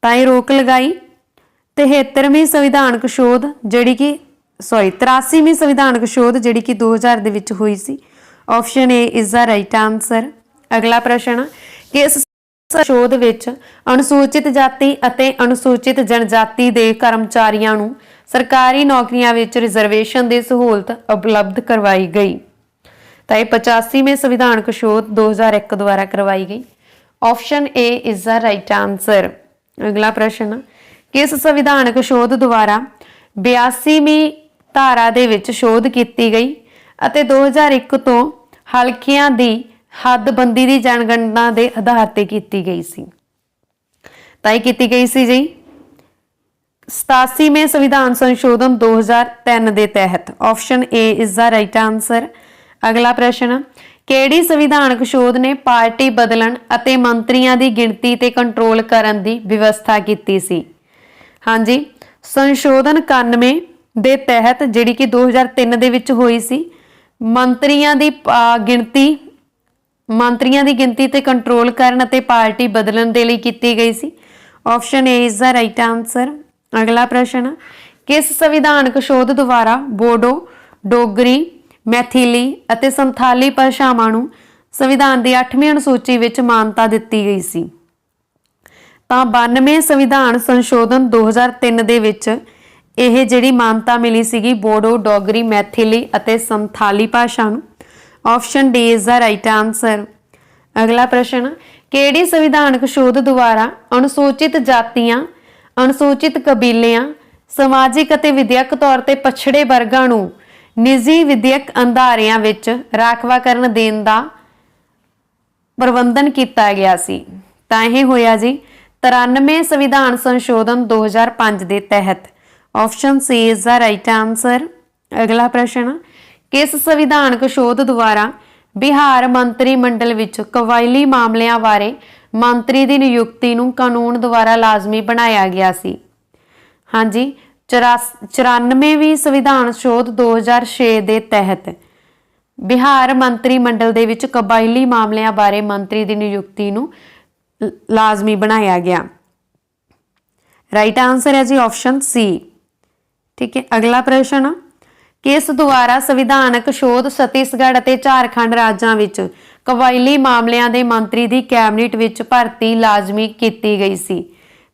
ਤਾਂ ਇਹ ਰੋਕ ਲਗਾਈ 73ਵੀਂ ਸੰਵਿਧਾਨਕ ਸ਼ੋਧ ਜਿਹੜੀ ਕਿ 83ਵੀਂ ਸੰਵਿਧਾਨਕ ਸ਼ੋਧ ਜਿਹੜੀ ਕਿ 2000 ਦੇ ਵਿੱਚ ਹੋਈ ਸੀ। Option A is the right answer. ਅਗਲਾ ਪ੍ਰਸ਼ਨ, ਕਿਸ ਸ਼ੋਧ ਵਿੱਚ ਅਨੁਸੂਚਿਤ ਜਾਤੀ ਅਤੇ ਅਨੁਸੂਚਿਤ ਜਨਜਾਤੀ ਦੇ ਕਰਮਚਾਰੀਆਂ ਨੂੰ ਸਰਕਾਰੀ ਨੌਕਰੀਆਂ ਵਿੱਚ ਰਿਜ਼ਰਵੇਸ਼ਨ ਦੀ ਸਹੂਲਤ ਉਪਲਬਧ ਕਰਵਾਈ ਗਈ? ਤਾਂ ਇਹ 85ਵੇਂ ਸੰਵਿਧਾਨਕ ਸ਼ੋਧ 2001 ਦੁਆਰਾ ਕਰਵਾਈ ਗਈ। Option A is the right answer. ਅਗਲਾ ਪ੍ਰਸ਼ਨ, ਕਿਸ ਸੰਵਿਧਾਨਕ ਸ਼ੋਧ ਦੁਆਰਾ 82ਵੀਂ ਧਾਰਾ ਦੇ ਵਿੱਚ ਸ਼ੋਧ ਕੀਤੀ ਗਈ ਅਤੇ 2001 ਤੋਂ ਹਲਕਿਆਂ ਦੀ ਹੱਦਬੰਦੀ ਦੀ ਜਨਗਣਨਾ ਦੇ ਆਧਾਰ ਤੇ ਕੀਤੀ ਗਈ ਸੀ? ਤਾਂ ਇਹ ਕੀਤੀ ਗਈ ਸੀ ਜੀ 87ਵੇਂ ਸੰਵਿਧਾਨ ਸੰਸ਼ੋਧਨ 2003 ਦੇ ਤਹਿਤ। Option A is the right answer. ਅਗਲਾ ਪ੍ਰਸ਼ਨ, ਕਿਹੜੀ ਸੰਵਿਧਾਨਕ ਸ਼ੋਧ ਨੇ ਪਾਰਟੀ ਬਦਲਣ ਅਤੇ ਮੰਤਰੀਆਂ ਦੀ ਗਿਣਤੀ ਤੇ ਕੰਟਰੋਲ ਕਰਨ ਦੀ ਵਿਵਸਥਾ ਕੀਤੀ ਸੀ? ਹਾਂਜੀ, ਸੰਸ਼ੋਧਨ 91 ਦੇ ਤਹਿਤ ਜਿਹੜੀ ਕਿ 2003 ਦੇ ਵਿੱਚ ਹੋਈ ਸੀ। ਮੰਤਰੀਆਂ ਦੀ ਗਿਣਤੀ ਤੇ ਕੰਟਰੋਲ ਕਰਨ ਅਤੇ ਪਾਰਟੀ ਬਦਲਣ ਦੇ ਲਈ ਕੀਤੀ ਗਈ ਸੀ। Option A is the right answer. ਅਗਲਾ ਪ੍ਰਸ਼ਨ, ਕਿਸ ਸੰਵਿਧਾਨਕ ਸ਼ੋਧ ਦੁਆਰਾ ਬੋਡੋ, ਡੋਗਰੀ, ਮੈਥਿਲੀ ਅਤੇ ਸੰਥਾਲੀ ਭਾਸ਼ਾਵਾਂ ਨੂੰ ਸੰਵਿਧਾਨ ਦੀ 8ਵੀਂ ਅਨੁਸੂਚੀ ਵਿੱਚ ਮਾਨਤਾ ਦਿੱਤੀ ਗਈ ਸੀ? ਤਾਂ 92 ਸੰਵਿਧਾਨ ਸੰਸ਼ੋਧਨ 2003 ਦੇ ਵਿੱਚ ਇਹ ਜਿਹੜੀ ਮਾਨਤਾ ਮਿਲੀ ਸੀਗੀ ਬੋਡੋ, ਡੋਗਰੀ, ਮੈਥਿਲੀ ਅਤੇ ਸੰਥਾਲੀ ਭਾਸ਼ਾ ਨੂੰ। Option D is the right answer. ਅਗਲਾ ਪ੍ਰਸ਼ਨ, ਕਿਹੜੀ ਸੰਵਿਧਾਨਕ ਸ਼ੋਧ ਦੁਆਰਾ ਅਨੁਸੂਚਿਤ ਜਾਤੀਆਂ, ਅਨੁਸੂਚਿਤ ਕਬੀਲਿਆਂ, ਸਮਾਜਿਕ ਅਤੇ ਵਿਦਿਅਕ ਤੌਰ ਤੇ ਪਛੜੇ ਵਰਗਾਂ ਨੂੰ ਨਿੱਜੀ ਵਿਦਿਅਕ ਅਦਾਰਿਆਂ ਵਿੱਚ ਰਾਖਵਾਂਕਰਨ ਦੇਣ ਦਾ ਪ੍ਰਬੰਧਨ ਕੀਤਾ ਗਿਆ ਸੀ? ਤਾਂ ਇਹ ਹੋਇਆ ਜੀ 93 ਸੰਵਿਧਾਨ ਸੰਸ਼ੋਧਨ 2005 ਦੇ ਤਹਿਤ। Option C is the right answer. ਅਗਲਾ ਪ੍ਰਸ਼ਨ, ਕਿਸ ਸੰਵਿਧਾਨਕ ਸ਼ੋਧ ਦੁਆਰਾ ਬਿਹਾਰ ਮੰਤਰੀ ਮੰਡਲ ਵਿੱਚ ਕਬਾਇਲੀ ਮਾਮਲਿਆਂ ਬਾਰੇ ਮੰਤਰੀ ਦੀ ਨਿਯੁਕਤੀ ਨੂੰ ਕਾਨੂੰਨ ਦੁਆਰਾ ਲਾਜ਼ਮੀ ਬਣਾਇਆ ਗਿਆ ਸੀ? ਹਾਂਜੀ, 94ਵੀਂ ਸੰਵਿਧਾਨ ਸ਼ੋਧ 2006 ਦੇ ਤਹਿਤ ਬਿਹਾਰ ਮੰਤਰੀ ਮੰਡਲ ਦੇ ਵਿੱਚ ਕਬਾਇਲੀ ਮਾਮਲਿਆਂ ਬਾਰੇ ਮੰਤਰੀ ਦੀ ਨਿਯੁਕਤੀ ਨੂੰ ਲਾਜ਼ਮੀ ਬਣਾਇਆ ਗਿਆ। ਰਾਈਟ ਆਨਸਰ ਹੈ ਜੀ ਆਪਸ਼ਨ ਸੀ। ਠੀਕ ਹੈ। ਅਗਲਾ ਪ੍ਰਸ਼ਨ, ਕਿਸ ਦੁਆਰਾ ਸੰਵਿਧਾਨਕ ਸ਼ੋਧ ਛੱਤੀਸਗੜ੍ਹ ਅਤੇ ਝਾਰਖੰਡ ਰਾਜਾਂ ਵਿੱਚ ਕਬਾਇਲੀ ਮਾਮਲਿਆਂ ਦੇ ਮੰਤਰੀ ਦੀ ਕੈਬਨਿਟ ਵਿੱਚ ਭਰਤੀ ਲਾਜ਼ਮੀ ਕੀਤੀ ਗਈ ਸੀ?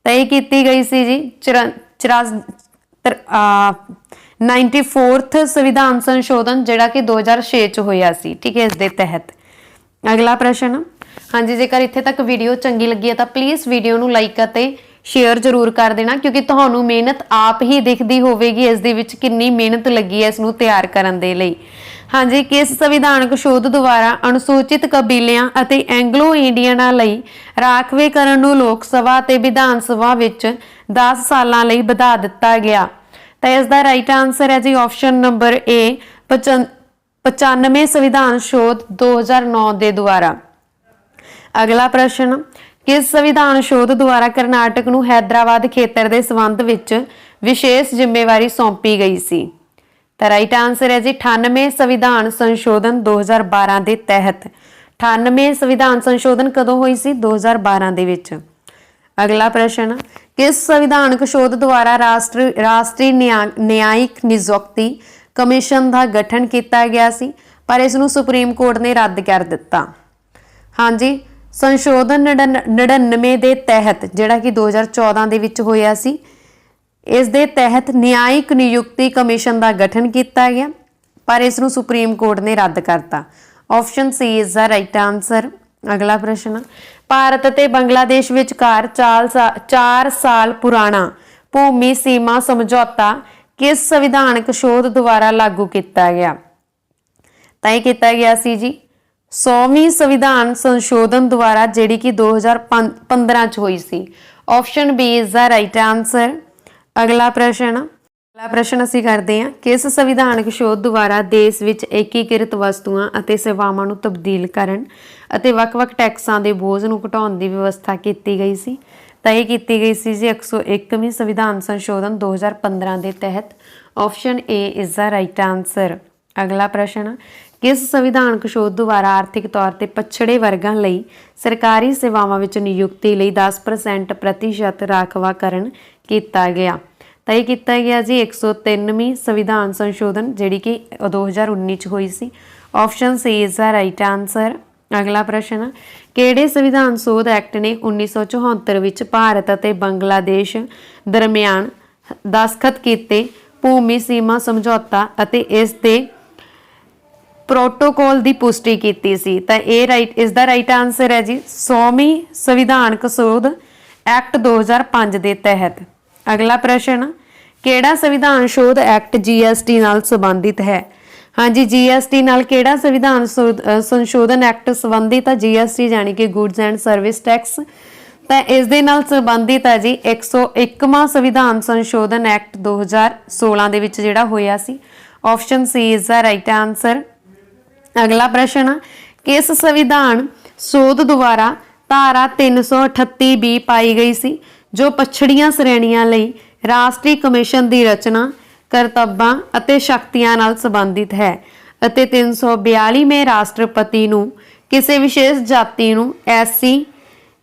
ਤਾਂ ਇਹ ਕੀਤੀ ਗਈ ਸੀ ਜੀ 94th ਸੰਵਿਧਾਨ ਸੰਸ਼ੋਧਨ ਜਿਹੜਾ ਕਿ 2006 ਚ ਹੋਇਆ ਸੀ। ਠੀਕ ਹੈ, ਇਸ ਦੇ ਤਹਿਤ। ਅਗਲਾ ਪ੍ਰਸ਼ਨ, ਹਾਂਜੀ, ਜੇਕਰ ਇੱਥੇ ਤੱਕ ਵੀਡੀਓ ਚੰਗੀ ਲੱਗੀ ਹੈ ਤਾਂ ਪਲੀਜ਼ ਵੀਡੀਓ ਨੂੰ ਲਾਈਕ ਅਤੇ ਸ਼ੇਅਰ ਜ਼ਰੂਰ ਕਰ ਦੇਣਾ, ਕਿਉਂਕਿ ਤੁਹਾਨੂੰ ਮਿਹਨਤ ਆਪ ਹੀ ਦਿਖਦੀ ਹੋਵੇਗੀ ਇਸ ਦੇ ਵਿੱਚ ਕਿੰਨੀ ਮਿਹਨਤ ਲੱਗੀ ਹੈ ਇਸ ਨੂੰ ਤਿਆਰ ਕਰਨ ਦੇ ਲਈ। ਹਾਂਜੀ, ਕਿਸ ਸੰਵਿਧਾਨਕ ਸ਼ੋਧ ਦੁਆਰਾ ਅਨੁਸੂਚਿਤ ਕਬੀਲਿਆਂ ਅਤੇ ਐਂਗਲੋ ਇੰਡੀਅਨਾਂ ਲਈ ਰਾਖਵੇਂਕਰਨ ਨੂੰ ਲੋਕ ਸਭਾ ਅਤੇ ਵਿਧਾਨ ਸਭਾ ਵਿੱਚ 10 ਸਾਲਾਂ ਲਈ ਵਧਾ ਦਿੱਤਾ ਗਿਆ? ਤਾਂ ਇਸ ਦਾ ਰਾਈਟ ਆਨਸਰ ਹੈ ਜੀ ਆਪਸ਼ਨ ਨੰਬਰ ਏ 95 ਸੰਵਿਧਾਨ ਸ਼ੋਧ 2009 ਦੇ ਦੁਆਰਾ। ਅਗਲਾ ਪ੍ਰਸ਼ਨ, ਕਿਸ ਸੰਵਿਧਾਨ ਸ਼ੋਧ ਦੁਆਰਾ ਕਰਨਾਟਕ ਨੂੰ ਹੈਦਰਾਬਾਦ ਖੇਤਰ ਦੇ ਸੰਬੰਧ ਵਿੱਚ ਵਿਸ਼ੇਸ਼ ਜ਼ਿੰਮੇਵਾਰੀ ਸੌਂਪੀ ਗਈ ਸੀ? ਤਾਂ ਰਾਈਟ ਆਨਸਰ ਹੈ ਜੀ 98 ਸੰਵਿਧਾਨ ਸੰਸ਼ੋਧਨ 2012 ਦੇ ਤਹਿਤ 98 संविधान संशोधन कदों हुई सी 2012 ਦੇ ਵਿੱਚ। अगला प्रश्न, किस संविधानक शोध द्वारा राष्ट्रीय न्यायिक नियुक्ति कमीशन का गठन किया गया सी पर इसनूं सुप्रीम कोर्ट ने रद्द कर दिता। हाँ जी, संशोधन 99 के तहत जिहड़ा कि 2014 ਦੇ ਵਿੱਚ ਹੋਇਆ ਸੀ, इस दे तहत न्यायिक नियुक्ति कमीशन का गठन किया गया पर इसनूं सुप्रीम कोर्ट ने रद्द करता। Option C is the right answer. अगला प्रश्न, भारत ते बंगलादेश विचकार 4 साल पुराना भूमि सीमा समझौता किस संविधानक शोध द्वारा लागू किया गया? तय किया गया सी जी 100वीं संविधान संशोधन द्वारा, जिहड़ी कि 2015 च हुई सी। Option B is the right answer. अगला प्रश्न ਅਸੀਂ ਕਰਦੇ ਹਾਂ, किस संविधानक शोध द्वारा देश ਵਿੱਚ एकीकृत वस्तुआं ਅਤੇ सेवावां ਨੂੰ ਤਬਦੀਲ ਕਰਨ ਅਤੇ ਵੱਖ-ਵੱਖ ਟੈਕਸਾਂ ਦੇ ਬੋਝ ਨੂੰ ਘਟਾਉਣ ਦੀ ਵਿਵਸਥਾ ਕੀਤੀ ਗਈ ਸੀ? ਤਾਂ ਇਹ ਕੀਤੀ ਗਈ ਸੀ ਜੀ 101ਵੀਂ ਸੰਵਿਧਾਨ ਸੰਸ਼ੋਧਨ 2015 ਦੇ ਤਹਿਤ। Option A is the right answer. अगला प्रश्न, किस संविधानक शोध द्वारा आर्थिक तौर ते पछड़े वर्गां लई सरकारी सेवावां विच नियुक्ति लई 10% प्रतिशत राखवाकरण किया गया? तो यह किया गया जी 103वीं संविधान संशोधन, जिहड़ी कि 2019 च हुई सी। Option C is the right answer. अगला प्रश्न, किहड़े संविधान सोध एक्ट ने 1974 विच भारत ਅਤੇ ਬੰਗਲਾਦੇਸ਼ दरमियान दस्तखत किए भूमि सीमा समझौता ਅਤੇ इस दे प्रोटोकॉल की पुष्टि की सी? तो ये इस दा राइट आंसर है जी 100वीं संविधानक शोध एक्ट 2005 के तहत। अगला प्रश्न, किहड़ा संविधान शोध एक्ट GST नाल संबंधित है? हाँ जी, GST नाल किहड़ा संविधान संशोधन एक्ट संबंधित है? GST यानी कि गुड्स एंड सर्विस टैक्स। तो इस दे नाल संबंधित है जी 101वां संविधान संशोधन एक्ट 2016 दे विच जिहड़ा होया सी। Option C is the right answer. अगला प्रश्न, किस संविधान शोध द्वारा धारा 338B पाई गई सी जो पछड़ियां श्रेणियां लई राष्ट्रीय कमीशन की रचना करतब्बां अते शक्तियां नाल संबंधित है अते 342 में राष्ट्रपति नूं किसी विशेष जाति नूं SC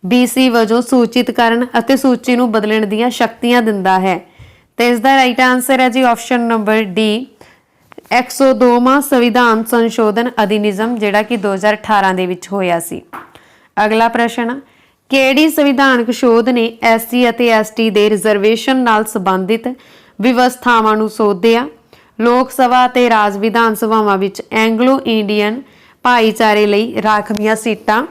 BC वजों सूचित करन अते सूची नूं बदलण दीयां शक्तियां दिंदा है? तो इसका राइट आंसर है जी ऑप्शन नंबर डी 102वां संविधान संशोधन अधिनियम, जिहड़ा कि 2018 दे विच होया सी। अगला प्रश्न, किहड़ी संविधानक शोध ने SC ਅਤੇ ST ਦੇ ਰਿਜ਼ਰਵੇਸ਼ਨ ਨਾਲ ਸੰਬੰਧਿਤ ਵਿਵਸਥਾਵਾਂ ਨੂੰ ਸੋਧਿਆ? ਲੋਕ ਸਭਾ ਅਤੇ ਰਾਜ ਵਿਧਾਨ ਸਭਾਵਾਂ ਵਿੱਚ ਐਂਗਲੋ ਇੰਡੀਅਨ ਭਾਈਚਾਰੇ ਲਈ ਰਾਖਵੀਆਂ ਸੀਟਾਂ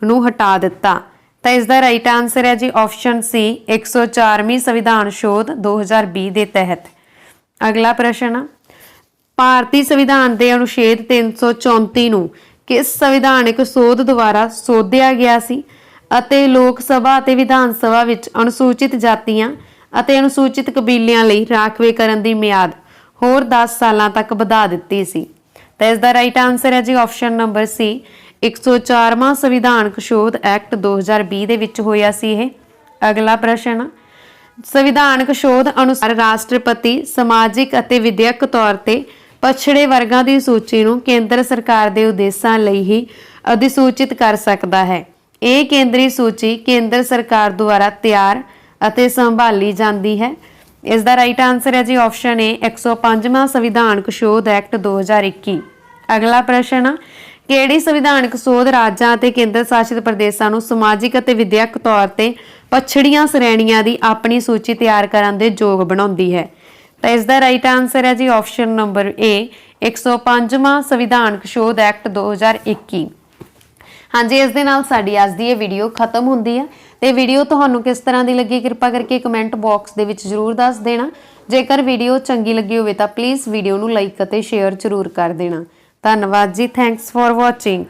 ਨੂੰ ਹਟਾ ਦਿੱਤਾ? ਤਾਂ ਇਸ ਦਾ ਰਾਈਟ ਆਨਸਰ ਹੈ ਜੀ ऑप्शन C 104ਵੀਂ ਸੰਵਿਧਾਨ ਸ਼ੋਧ 2020 ਦੇ ਤਹਿਤ। ਅਗਲਾ ਪ੍ਰਸ਼ਨ, ਭਾਰਤੀ ਸੰਵਿਧਾਨ ਦੇ ਅਨੁਛੇਦ 334 ਨੂੰ ਕਿਸ ਸੰਵਿਧਾਨਕ ਸੋਧ ਦੁਆਰਾ ਸੋਧਿਆ ਗਿਆ ਸੀ ਅਤੇ ਲੋਕ ਸਭਾ ਅਤੇ ਵਿਧਾਨ ਸਭਾ ਵਿੱਚ ਅਨੁਸੂਚਿਤ ਜਾਤੀਆਂ ਅਤੇ ਅਨੁਸੂਚਿਤ ਕਬੀਲਿਆਂ ਲਈ ਰਾਖਵੇਂਕਰਨ ਦੀ ਮਿਆਦ ਹੋਰ 10 ਸਾਲਾਂ ਤੱਕ ਵਧਾ ਦਿੱਤੀ ਸੀ? ਤਾਂ ਇਸ ਦਾ ਰਾਈਟ ਆਨਸਰ ਹੈ ਜੀ ऑप्शन ਨੰਬਰ C 104ਵਾਂ ਸੰਵਿਧਾਨਕ ਸ਼ੋਧ ਐਕਟ 2020 ਦੇ ਵਿੱਚ ਹੋਇਆ ਸੀ ਇਹ। ਅਗਲਾ ਪ੍ਰਸ਼ਨ, ਸੰਵਿਧਾਨਕ ਸ਼ੋਧ ਅਨੁਸਾਰ ਰਾਸ਼ਟਰਪਤੀ ਸਮਾਜਿਕ ਅਤੇ ਵਿਦਿਅਕ ਤੌਰ ਤੇ ਪਛੜੇ ਵਰਗਾਂ ਦੀ ਸੂਚੀ ਨੂੰ ਕੇਂਦਰ ਸਰਕਾਰ ਦੇ ਉਦੇਸ਼ਾਂ ਲਈ ਹੀ ਅਧਿਸੂਚਿਤ ਕਰ ਸਕਦਾ ਹੈ। ਇਹ ਕੇਂਦਰੀ ਸੂਚੀ ਕੇਂਦਰ ਸਰਕਾਰ ਦੁਆਰਾ ਤਿਆਰ ਅਤੇ ਸੰਭਾਲੀ ਜਾਂਦੀ ਹੈ। ਇਸ ਦਾ ਰਾਈਟ ਆਨਸਰ ਹੈ ਜੀ ऑप्शन A 105ਵਾਂ ਸੰਵਿਧਾਨਕ ਸ਼ੋਧ ਐਕਟ 2021। ਅਗਲਾ ਪ੍ਰਸ਼ਨ, ਕਿਹੜੀ ਸੰਵਿਧਾਨਕ ਸੋਧ ਰਾਜਾਂ ਅਤੇ ਕੇਂਦਰ ਸ਼ਾਸਿਤ ਪ੍ਰਦੇਸ਼ਾਂ ਨੂੰ ਸਮਾਜਿਕ ਅਤੇ ਵਿਦਿਅਕ ਤੌਰ ਤੇ ਪਛੜੀਆਂ ਸ਼੍ਰੇਣੀਆਂ ਦੀ ਆਪਣੀ ਸੂਚੀ ਤਿਆਰ ਕਰਨ ਦੇ ਯੋਗ ਬਣਾਉਂਦੀ ਹੈ? ਤਾਂ ਇਸ ਦਾ ਰਾਈਟ ਆਨਸਰ ਹੈ ਜੀ ऑप्शन ਨੰਬਰ A 105ਵਾਂ ਸੰਵਿਧਾਨਕ ਸ਼ੋਧ ਐਕਟ 2021। हाँ जी, इस दे नाल साडी अज दी ये वीडियो खत्म हुंदी है। ते वीडियो तुहानूं किस तरह की लगी कृपा करके कमेंट बॉक्स दे विच जरूर दस देना। जेकर वीडियो चंगी लगी होवे तां प्लीज़ वीडियो नूं लाइक अते शेयर जरूर कर देना। धन्नवाद जी, थैंक्स फॉर वॉचिंग।